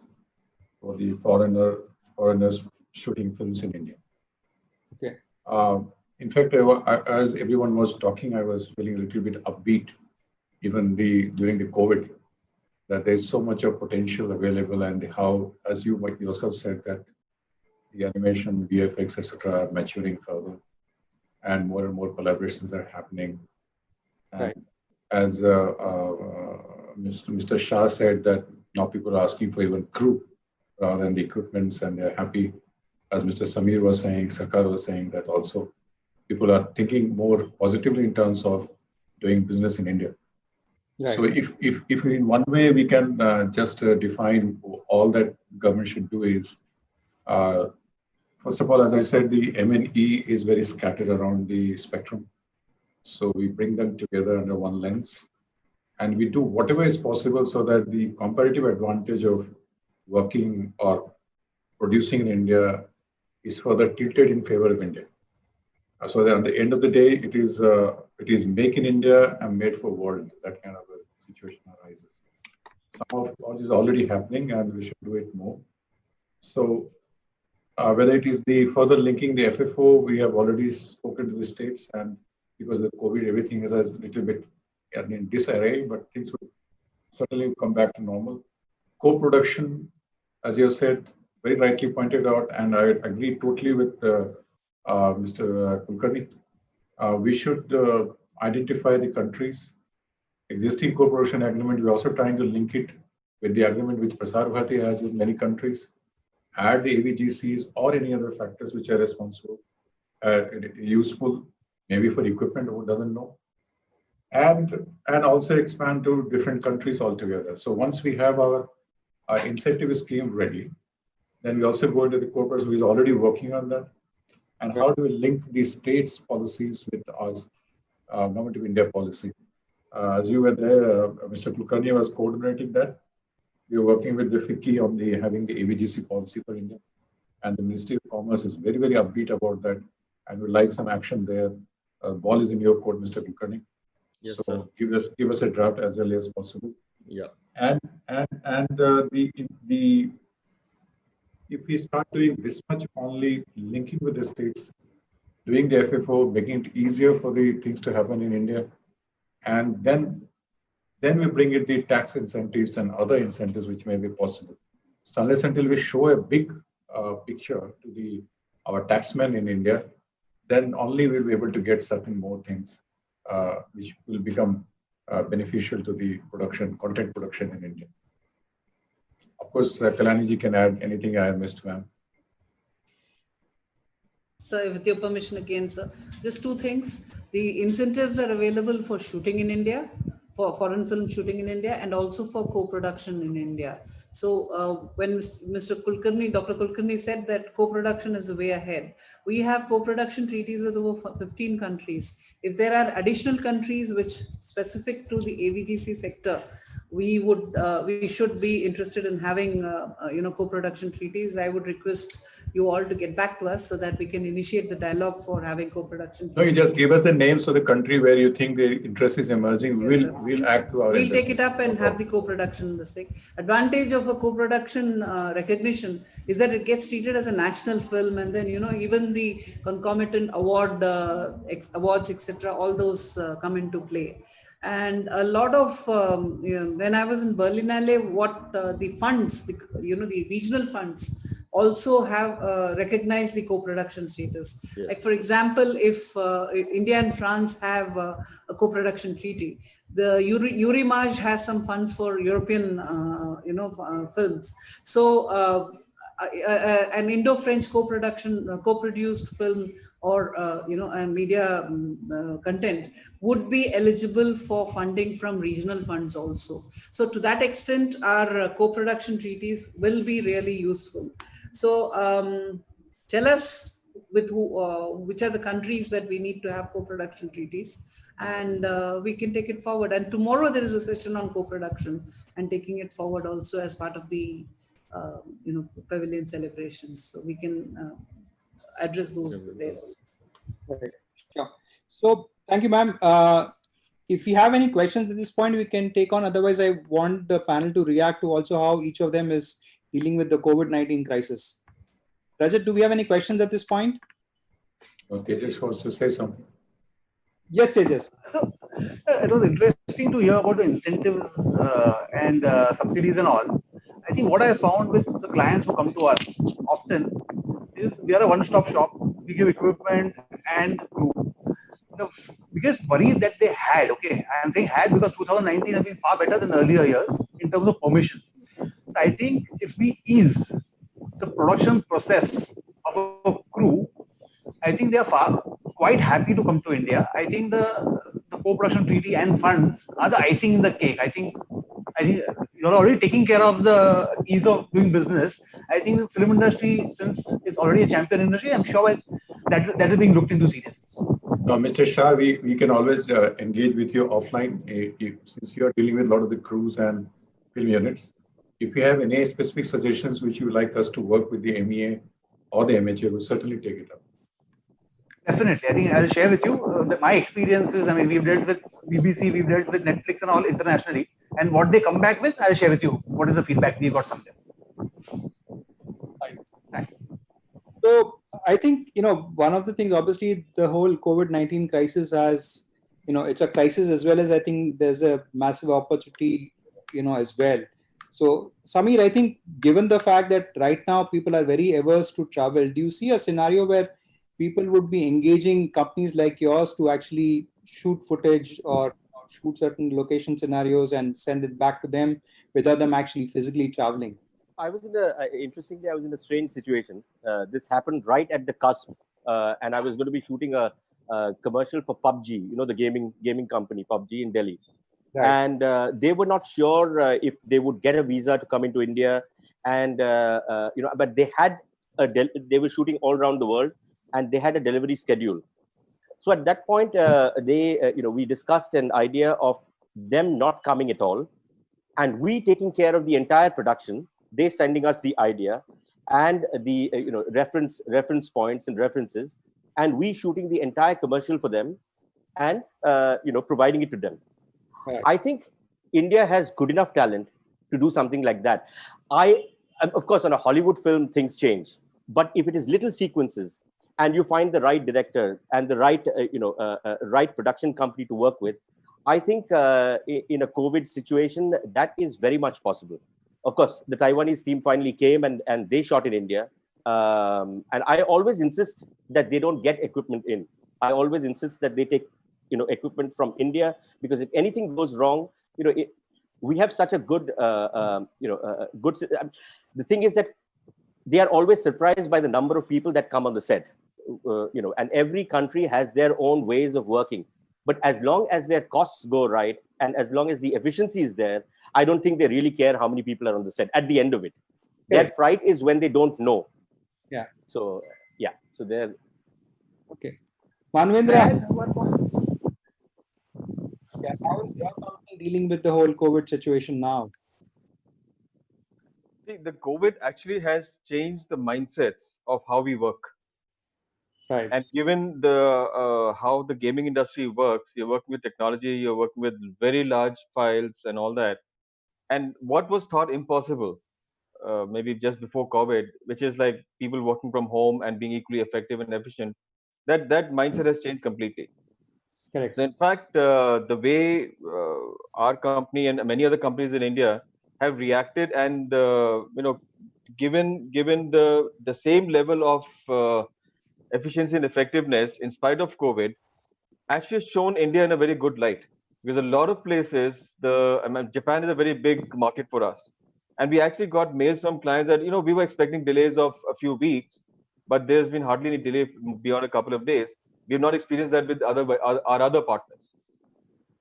for the foreigners shooting films in India. Okay. In fact, as everyone was talking, I was feeling a little bit upbeat, even during the COVID, that there's so much of potential available, and how, as you yourself said, that the animation, VFX, etc., are maturing further, and more collaborations are happening. And right. As Mr. Shah said, that now people are asking for even crew rather than the equipments, and they're happy. As Mr. Samir was saying, Sarkar was saying that also people are thinking more positively in terms of doing business in India. Right. So if in one way we can just define all that government should do is, first of all, as I said, the M&E is very scattered around the spectrum. So we bring them together under one lens, and we do whatever is possible so that the comparative advantage of working or producing in India is further tilted in favor of India. So that at the end of the day, it is make in India and made for world. That kind of a situation arises. Some of what is already happening, and we should do it more. So whether it is the further linking the FFO, we have already spoken to the states, and because of COVID, everything is a little bit in disarray, but things will certainly come back to normal. Co-production, as you said, very rightly pointed out, and I agree totally with Mr. Kulkarni. We should identify the countries. Existing co-production agreement, we're also trying to link it with the agreement which Prasar Bharati has with many countries. Add the AVGCs or any other factors which are responsible, useful, maybe for equipment, who doesn't know. And also expand to different countries altogether. So once we have our incentive scheme ready, then we also go into the corporate who is already working on that. And how do we link the states' policies with our Government of India policy? As you were there, Mr. Kulkarni was coordinating that. We are working with the FICCI on having the AVGC policy for India. And the Ministry of Commerce is very upbeat about that. And would like some action there. Ball is in your court, Mr. Kulkarni. Yes, so sir. give us a draft as early as possible. Yeah. And if we start doing this much only linking with the states, doing the FFO, making it easier for the things to happen in India, and then we bring in the tax incentives and other incentives which may be possible. So unless until we show a big picture to our taxmen in India, then only we'll be able to get certain more things which will become beneficial to the content production in India. Of course, Kalyani ji can add anything I have missed, ma'am. So with your permission again, sir, just two things. The incentives are available for shooting in India, for foreign film shooting in India, and also for co-production in India. So when Mr. Kulkarni, Dr. Kulkarni said that co-production is the way ahead, we have co-production treaties with over 15 countries. If there are additional countries which specific to the AVGC sector, we should be interested in having co-production treaties. I would request you all to get back to us so that we can initiate the dialogue for having co-production treaties. No, you just give us a name, so the country where you think the interest is emerging, Yes, we'll act to our We'll interests. take it up and have the co-production in this thing. Advantage of a co-production recognition is that it gets treated as a national film, and then even the concomitant awards, etc., all those come into play. And a lot of when I was in Berlinale, what the funds, the regional funds also have recognized the co-production status. Yes. Like for example, if India and France have a co-production treaty, the Eurimage has some funds for European films. So an Indo-French co-production, co-produced film or a media content would be eligible for funding from regional funds also. So to that extent, our co-production treaties will be really useful. So tell us with which are the countries that we need to have co-production treaties, and we can take it forward. And tomorrow there is a session on co-production and taking it forward also as part of the pavilion celebrations. So we can address those there also. Sure. So thank you, ma'am. If you have any questions at this point, we can take on. Otherwise, I want the panel to react to also how each of them is dealing with the COVID-19 crisis. Rajat, do we have any questions at this point? Tejas wants to say something. Yes, Tejas. So, it was interesting to hear about the incentives and subsidies and all. I think what I found with the clients who come to us often is we are a one-stop shop. We give equipment and crew. The biggest worry that they had, okay, I am saying had because 2019 has been far better than the earlier years in terms of permissions. I think if we ease the production process of a crew, I think they are quite happy to come to India. I think the co-production treaty and funds are the icing in the cake. I think you're already taking care of the ease of doing business. I think the film industry, since it's already a champion industry, I'm sure that is being looked into seriously. No, Mr. Shah, we can always engage with you offline since you are dealing with a lot of the crews and film units. If you have any specific suggestions which you would like us to work with the MEA or the MHA, we'll certainly take it up. Definitely. I think I'll share with you my experiences. I mean, we've dealt with BBC, we've dealt with Netflix and all internationally. And what they come back with, I'll share with you. What is the feedback we got from them? Thank you. So I think, one of the things, obviously, the whole COVID-19 crisis has, it's a crisis as well as I think there's a massive opportunity, as well. So Samir, I think given the fact that right now people are very averse to travel, do you see a scenario where people would be engaging companies like yours to actually shoot footage or shoot certain location scenarios and send it back to them without them actually physically traveling? I was interestingly, I was in a strange situation. This happened right at the cusp, and I was going to be shooting a commercial for PUBG, the gaming company PUBG in Delhi. Right. And they were not sure if they would get a visa to come into India, and but they had they were shooting all around the world, and they had a delivery schedule. So at that point, we discussed an idea of them not coming at all, and we taking care of the entire production. They sending us the idea and the reference points and references, and we shooting the entire commercial for them, and providing it to them. Right. I think India has good enough talent to do something like that. Of course, on a Hollywood film, things change. But if it is little sequences, and you find the right director and the right right production company to work with, I think in a COVID situation, that is very much possible. Of course, the Taiwanese team finally came and they shot in India. And I always insist that they don't get equipment in. I always insist that they take equipment from India, because if anything goes wrong, we have such a good good. The thing is that they are always surprised by the number of people that come on the set. And every country has their own ways of working. But as long as their costs go right, and as long as the efficiency is there, I don't think they really care how many people are on the set at the end of it. Yeah. Their fright is when they don't know. Yeah. So, yeah. So they're... Okay. Manvendra, how is your company dealing with the whole COVID situation now? See, the COVID actually has changed the mindsets of how we work. Right. And given the how the gaming industry works, you're working with technology, you're working with very large files and all that. And what was thought impossible, maybe just before COVID, which is like people working from home and being equally effective and efficient, that mindset has changed completely. Correct. So in fact, the way our company and many other companies in India have reacted, and given the same level of efficiency and effectiveness in spite of COVID, actually shown India in a very good light. Because a lot of places, Japan is a very big market for us, and we actually got mails from clients that we were expecting delays of a few weeks, but there's been hardly any delay beyond a couple of days. We've not experienced that with our other partners.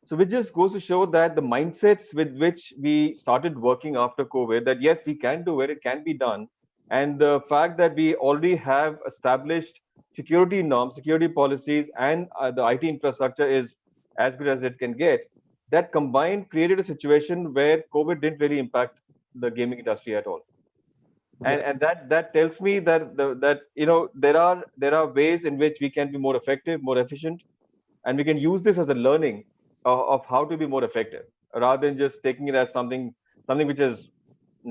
So which just goes to show that the mindsets with which we started working after COVID, that yes, we can do it, it can be done, And the fact that we already have established security norms, security policies, and the IT infrastructure is as good as it can get, that combined created a situation where COVID didn't really impact the gaming industry at all. And that tells me that there are ways in which we can be more effective, more efficient, and we can use this as a learning of how to be more effective, rather than just taking it as something which is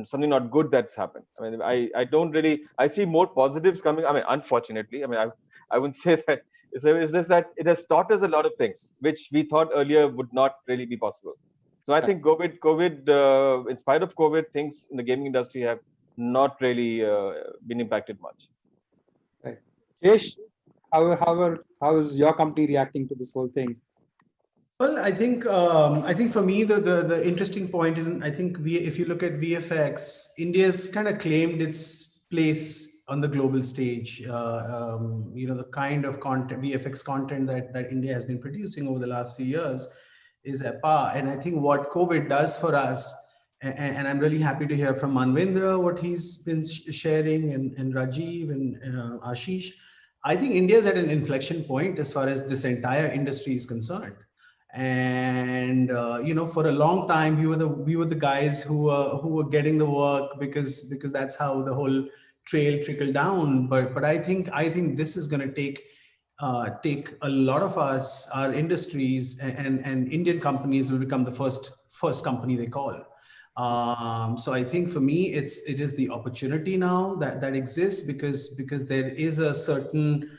something not good that's happened. I mean, I don't really, I see more positives coming. I mean, unfortunately, I mean, I wouldn't say that. It's just that it has taught us a lot of things which we thought earlier would not really be possible. So I think COVID, in spite of COVID, things in the gaming industry have not really been impacted much. Right. Jesh, how is your company reacting to this whole thing? Well, I think for me the interesting point, and I think if you look at VFX, India's kind of claimed its place on the global stage. The kind of content, VFX content that India has been producing over the last few years is at par. And I think what COVID does for us, and I'm really happy to hear from Manvendra what he's been sharing, and Rajiv and Ashish. I think India is at an inflection point as far as this entire industry is concerned. And for a long time we were the guys who were getting the work because that's how the whole trail trickled down. But I think this is going to take a lot of us, our industries, and Indian companies will become the first company they call. So I think for me it is the opportunity now that exists because there is a certain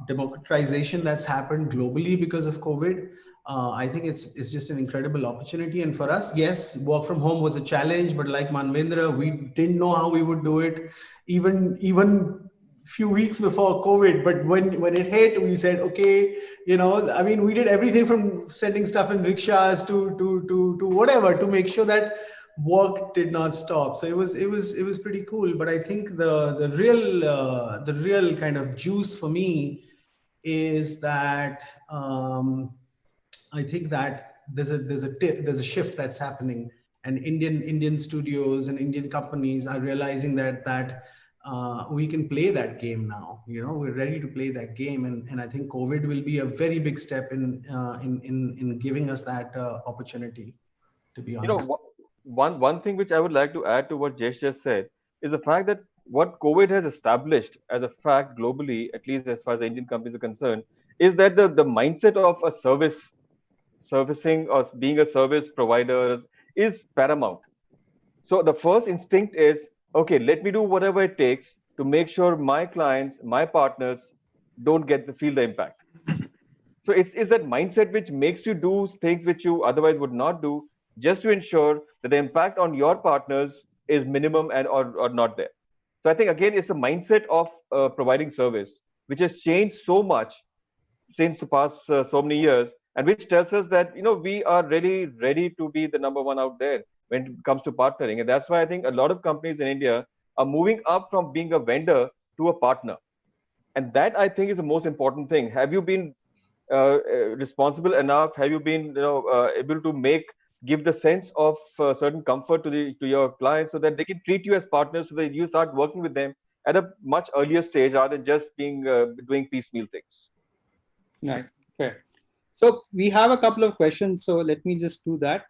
democratization that's happened globally because of COVID. I think it's just an incredible opportunity. And for us, yes, work from home was a challenge, but like Manvendra, we didn't know how we would do it even few weeks before COVID. But when it hit, we said, okay, I mean, we did everything from sending stuff in rickshaws to whatever to make sure that work did not stop. So it was pretty cool. But I think the real kind of juice for me is that I think that there's a shift that's happening, and Indian studios and Indian companies are realizing that we can play that game now. We're ready to play that game, and I think COVID will be a very big step in giving us that opportunity. To be honest, one thing which I would like to add to what Jesh just said is the fact that what COVID has established as a fact globally, at least as far as the Indian companies are concerned, is that the mindset of a servicing or being a service provider is paramount. So the first instinct is, okay, let me do whatever it takes to make sure my clients, my partners don't feel the impact. So it's that mindset which makes you do things which you otherwise would not do, just to ensure that the impact on your partners is minimum or not there. So I think, again, it's a mindset of providing service, which has changed so much since the past so many years, and which tells us that we are really ready to be the number one out there when it comes to partnering. And that's why I think a lot of companies in India are moving up from being a vendor to a partner. And that, I think, is the most important thing. Have you been responsible enough? Have you been able to give the sense of certain comfort to your clients so that they can treat you as partners, so that you start working with them at a much earlier stage rather than just doing piecemeal things? Right. Fair. So we have a couple of questions. So let me just do that.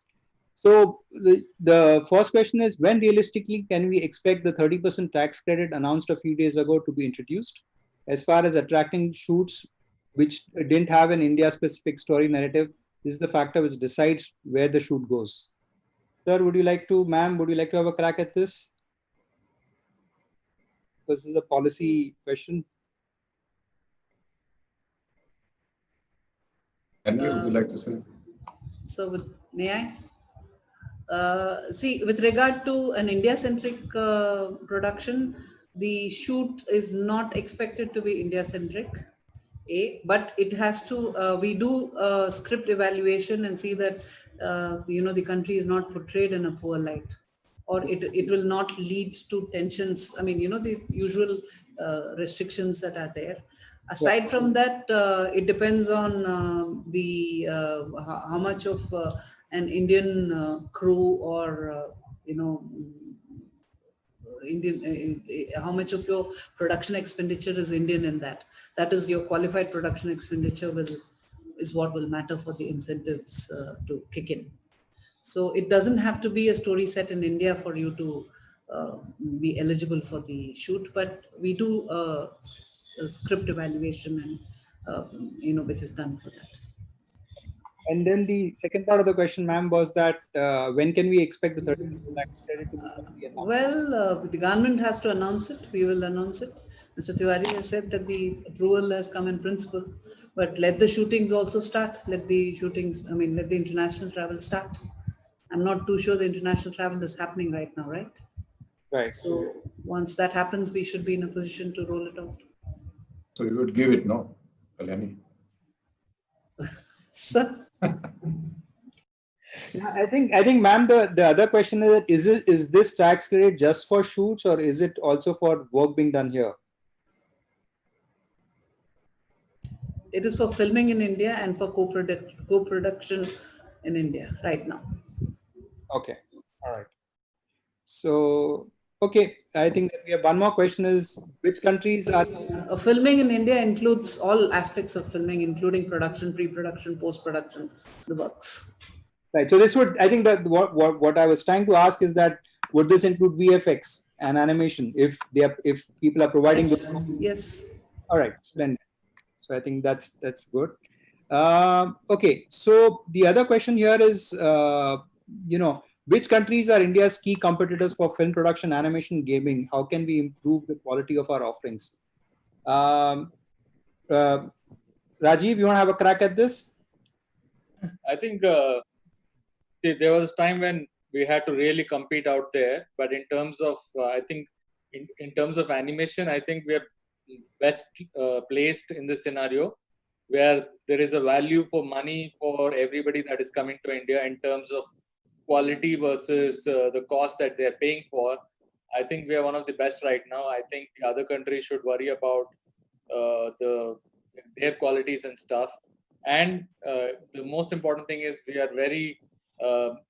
So the first question is, when realistically can we expect the 30% tax credit announced a few days ago to be introduced? As far as attracting shoots which didn't have an India-specific story narrative, this is the factor which decides where the shoot goes. Sir, ma'am, would you like to have a crack at this? This is a policy question. And would you like to say? So may I? See, with regard to an India-centric production, the shoot is not expected to be India-centric, but it has to. We do script evaluation and see that the country is not portrayed in a poor light, or it will not lead to tensions. I mean, the usual restrictions that are there. Aside from that, it depends on how much of an Indian crew or Indian, how much of your production expenditure is Indian in that. That is your qualified production expenditure is what will matter for the incentives to kick in. So it doesn't have to be a story set in India for you to be eligible for the shoot, but we do a script evaluation and which is done for that. And then the second part of the question, ma'am, was that when can we expect the 30 tax credit to be announced? Well, the government has to announce it. We will announce it. Mr. Tiwari has said that the approval has come in principle, but let the shootings also start. Let the international travel start. I'm not too sure the international travel is happening right now, right? Right. So once that happens, we should be in a position to roll it out. So you would give it, no, Kalyani? Sir? I think, ma'am, the other question is this tax credit just for shoots, or is it also for work being done here? It is for filming in India and for co-production in India right now. Okay. All right. So, okay. I think that we have one more question is, which countries are... Filming in India includes all aspects of filming, including production, pre-production, post-production, the works. Right. So this would, I think that what I was trying to ask is that, would this include VFX and animation if people are providing... Yes. Yes. All right. Splendid. So I think that's good. Okay. So the other question here is, which countries are India's key competitors for film production, animation, gaming? How can we improve the quality of our offerings? Rajiv, you want to have a crack at this? I think there was a time when we had to really compete out there. But in terms of, I think, in terms of animation, I think we are best placed in this scenario where there is a value for money for everybody that is coming to India in terms of quality versus the cost that they're paying for. I think we are one of the best right now. I think the other countries should worry about their qualities and stuff. And the most important thing is we are very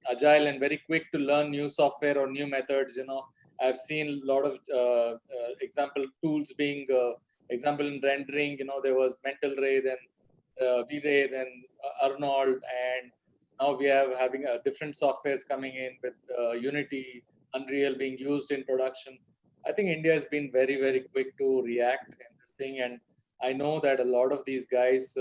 agile and very quick to learn new software or new methods. I've seen a lot of example tools being example in rendering. There was Mental Ray, then V-Ray, then Arnold, and now we are having different softwares coming in with Unity, Unreal being used in production. I think India has been very, very quick to react in this thing, and I know that a lot of these guys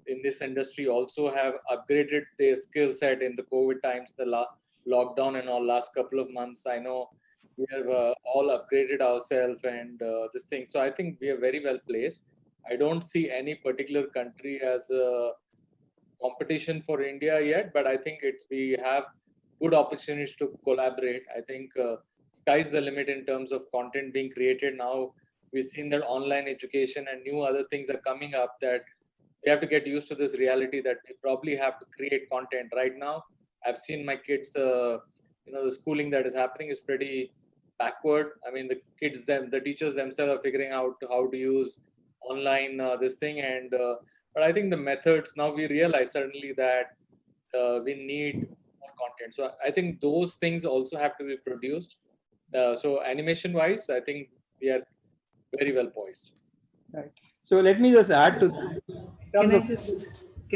in this industry also have upgraded their skill set in the COVID times, the lockdown and all last couple of months. I know we have all upgraded ourselves and this thing. So I think we are very well placed. I don't see any particular country as a competition for India yet, but I think we have good opportunities to collaborate. I think sky's the limit in terms of content being created. Now we've seen that online education and new other things are coming up, that we have to get used to this reality that we probably have to create content. Right now, I've seen my kids, the schooling that is happening is pretty backward. I mean, the teachers themselves are figuring out how to use online this thing. And but I think the methods, now we realize suddenly that we need more content. So I think those things also have to be produced. So animation wise, I think we are very well poised. Right. So let me just add to that. Can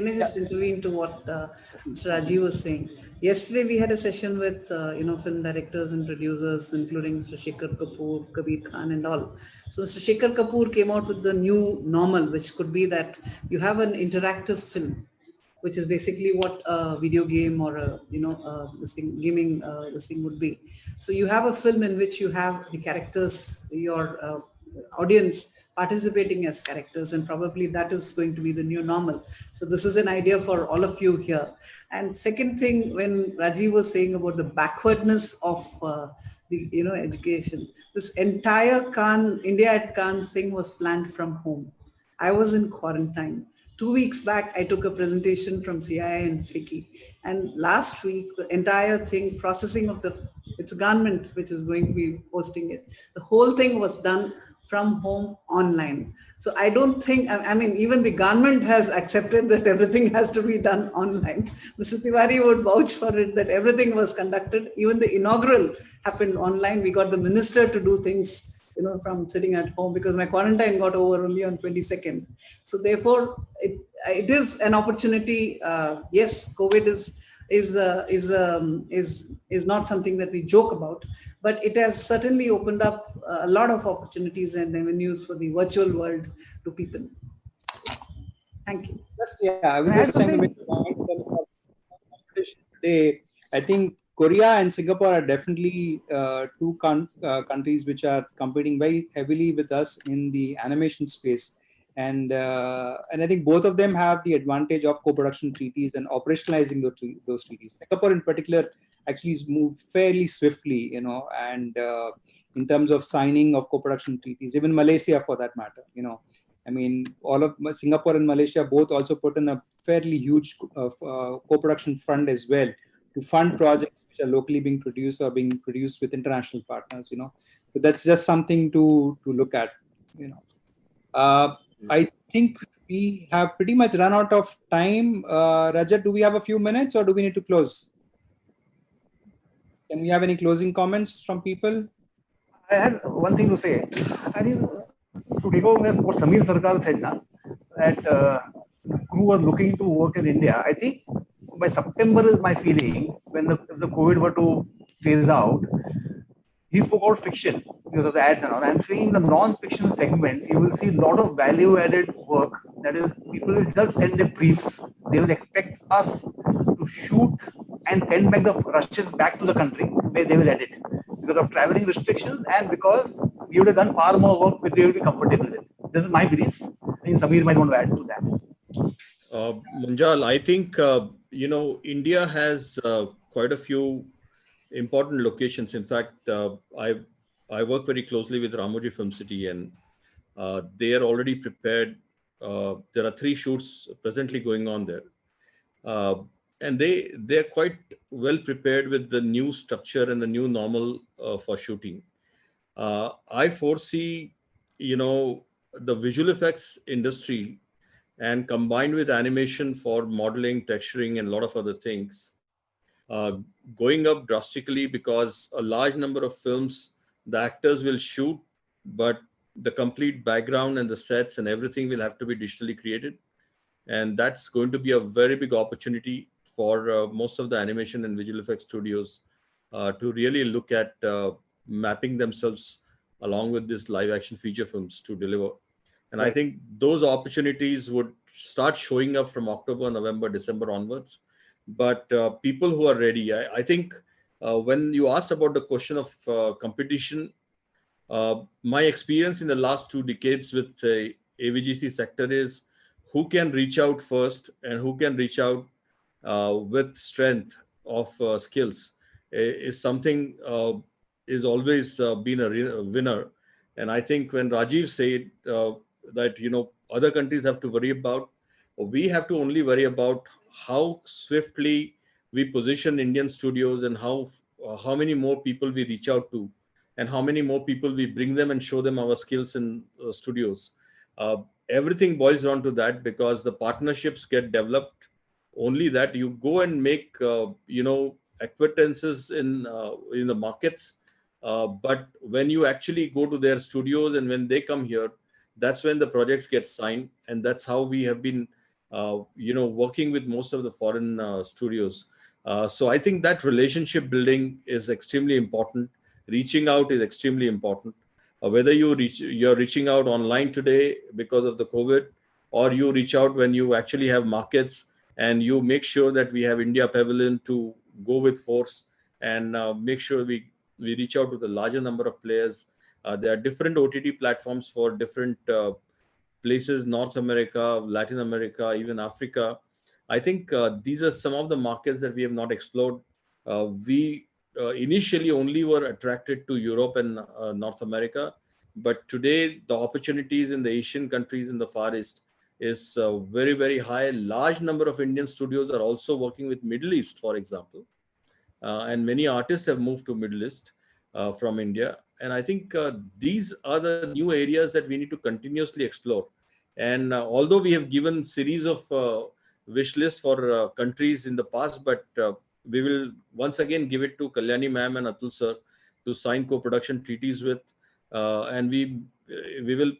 I just intervene to what Mr. Rajiv was saying? Yesterday we had a session with film directors and producers, including Mr. Shekhar Kapoor, Kabir Khan, and all. So Mr. Shekhar Kapoor came out with the new normal, which could be that you have an interactive film, which is basically what a video game or a gaming this thing would be. So you have a film in which you have the characters, your audience participating as characters, and probably that is going to be the new normal. So this is an idea for all of you here. And second thing, when Rajiv was saying about the backwardness of the education, this entire India at Cannes thing was planned from home. I was in quarantine. 2 weeks back, I took a presentation from CII and FICCI. And last week, the entire thing, processing of it's government which is going to be hosting it. The whole thing was done from home online. So I don't think, I mean, even the government has accepted that everything has to be done online. Mr. Tiwari would vouch for it that everything was conducted. Even the inaugural happened online. We got the minister to do things, from sitting at home, because my quarantine got over only on 22nd. So therefore, it is an opportunity. Yes, COVID is not something that we joke about, but it has certainly opened up a lot of opportunities and avenues for the virtual world to people. Thank you. I was just trying to make a point in terms of competition today. I think Korea and Singapore are definitely two countries which are competing very heavily with us in the animation space. And I think both of them have the advantage of co-production treaties and operationalizing those treaties. Singapore in particular actually has moved fairly swiftly, and in terms of signing of co-production treaties, even Malaysia for that matter, I mean, all of Singapore and Malaysia both also put in a fairly huge co-production fund as well to fund projects which are locally being produced or being produced with international partners, So that's just something to look at, I think we have pretty much run out of time. Rajat, do we have a few minutes or do we need to close? Can we have any closing comments from people? I had one thing to say. I think to take over what Samir Sarkar said now, that the crew was looking to work in India. I think by September is my feeling, when if the COVID were to phase out, he spoke about fiction because of the ads and all. I'm saying the non-fiction segment, you will see a lot of value-added work. That is, people will just send their briefs. They will expect us to shoot and send back the rushes back to the country where they will edit because of traveling restrictions and because we would have done far more work which they will be comfortable with. This is my belief. I think Samir might want to add to that. Munjal, I think, India has quite a few important locations. In fact, I work very closely with Ramoji Film City, and they are already prepared. There are 3 shoots presently going on there, and they're quite well prepared with the new structure and the new normal for shooting. I foresee, the visual effects industry, and combined with animation for modeling, texturing, and a lot of other things, going up drastically, because a large number of films, the actors will shoot, but the complete background and the sets and everything will have to be digitally created. And that's going to be a very big opportunity for most of the animation and visual effects studios to really look at mapping themselves along with this live action feature films to deliver. And I think those opportunities would start showing up from October, November, December onwards. But people who are ready, I think when you asked about the question of competition, my experience in the last 2 decades with the AVGC sector is who can reach out first and who can reach out with strength of skills is something is always been a winner. And I think when Rajiv said that, other countries have to worry about, we have to only worry about how swiftly we position Indian studios and how many more people we reach out to and how many more people we bring them and show them our skills in studios. Everything boils down to that, because the partnerships get developed only that you go and make, acquaintances in the markets. But when you actually go to their studios and when they come here, that's when the projects get signed. And that's how we have been, working with most of the foreign studios. So I think that relationship building is extremely important. Reaching out is extremely important. Whether you're reaching out online today because of the COVID, or you reach out when you actually have markets and you make sure that we have India Pavilion to go with force and make sure we reach out to the larger number of players. There are different OTT platforms for different places, North America, Latin America, even Africa. I think these are some of the markets that we have not explored. We initially only were attracted to Europe and North America, but today the opportunities in the Asian countries in the Far East is very, very high. Large number of Indian studios are also working with Middle East, for example, and many artists have moved to Middle East. from India. And I think these are the new areas that we need to continuously explore. And although we have given series of wish lists for countries in the past, but we will once again give it to Kalyani ma'am and Atul sir to sign co-production treaties with, and we will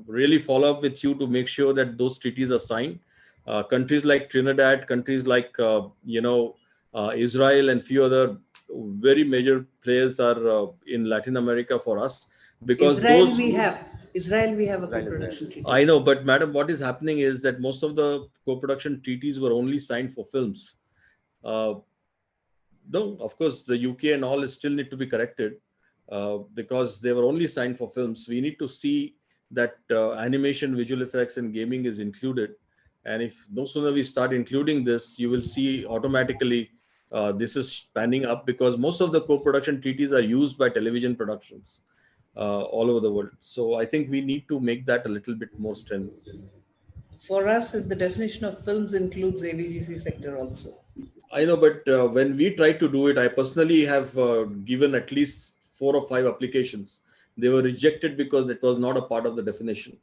really follow up with you to make sure that those treaties are signed. Countries like Trinidad, countries like Israel, and few other very major players are in Latin America for us, because Israel we have a co-production treaty. I know, but madam, what is happening is that most of the co-production treaties were only signed for films. No, of course, the UK and all still need to be corrected because they were only signed for films. We need to see that animation, visual effects, and gaming is included. And if no sooner we start including this, you will see automatically this is panning up, because most of the co-production treaties are used by television productions all over the world. So I think we need to make that a little bit more strength. For us, the definition of films includes AVGC sector also. I know, but when we try to do it, I personally have given at least 4 or 5 applications. They were rejected because it was not a part of the definition.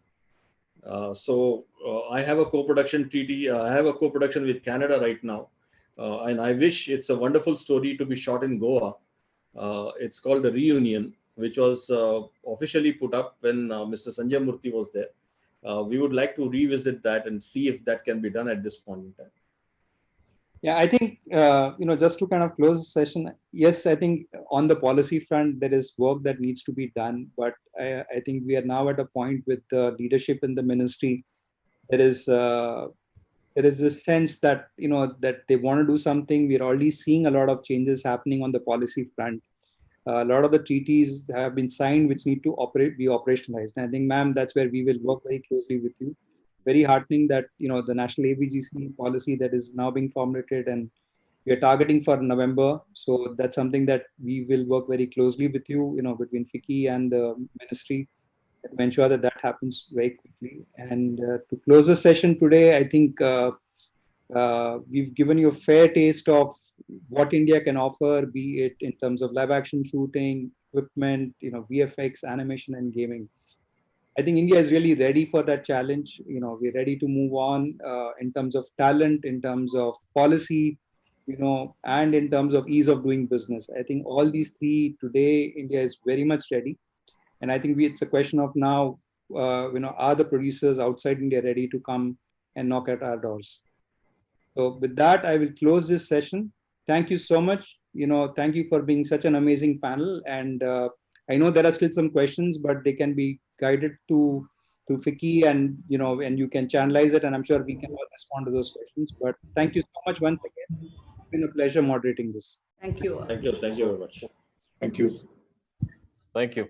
So I have a co-production treaty. I have a co-production with Canada right now. And I wish it's a wonderful story to be shot in Goa. It's called The Reunion, which was officially put up when Mr. Sanjay Murthy was there. We would like to revisit that and see if that can be done at this point in time. Yeah, I think, just to kind of close the session, yes, I think on the policy front, there is work that needs to be done. But I think we are now at a point with the leadership in the ministry. There is this sense that, that they want to do something. We're already seeing a lot of changes happening on the policy front. A lot of the treaties have been signed, which need to be operationalized. And I think, ma'am, that's where we will work very closely with you. Very heartening that the national AVGC policy that is now being formulated, and we are targeting for November. So that's something that we will work very closely with you, between FICCI and the ministry, to ensure that that happens very quickly. And to close the session today, I think we've given you a fair taste of what India can offer, be it in terms of live action shooting, equipment, VFX, animation, and gaming. I think India is really ready for that challenge. We're ready to move on in terms of talent, in terms of policy, and in terms of ease of doing business. I think all these three today, India is very much ready. And I think it's a question of now, are the producers outside India ready to come and knock at our doors? So with that, I will close this session. Thank you so much. Thank you for being such an amazing panel. And I know there are still some questions, but they can be guided to FICCI, and and you can channelize it, and I'm sure we can all respond to those questions. But thank you so much once again. It's been a pleasure moderating this. Thank you. Thank you. Thank you very much. Thank you. Thank you.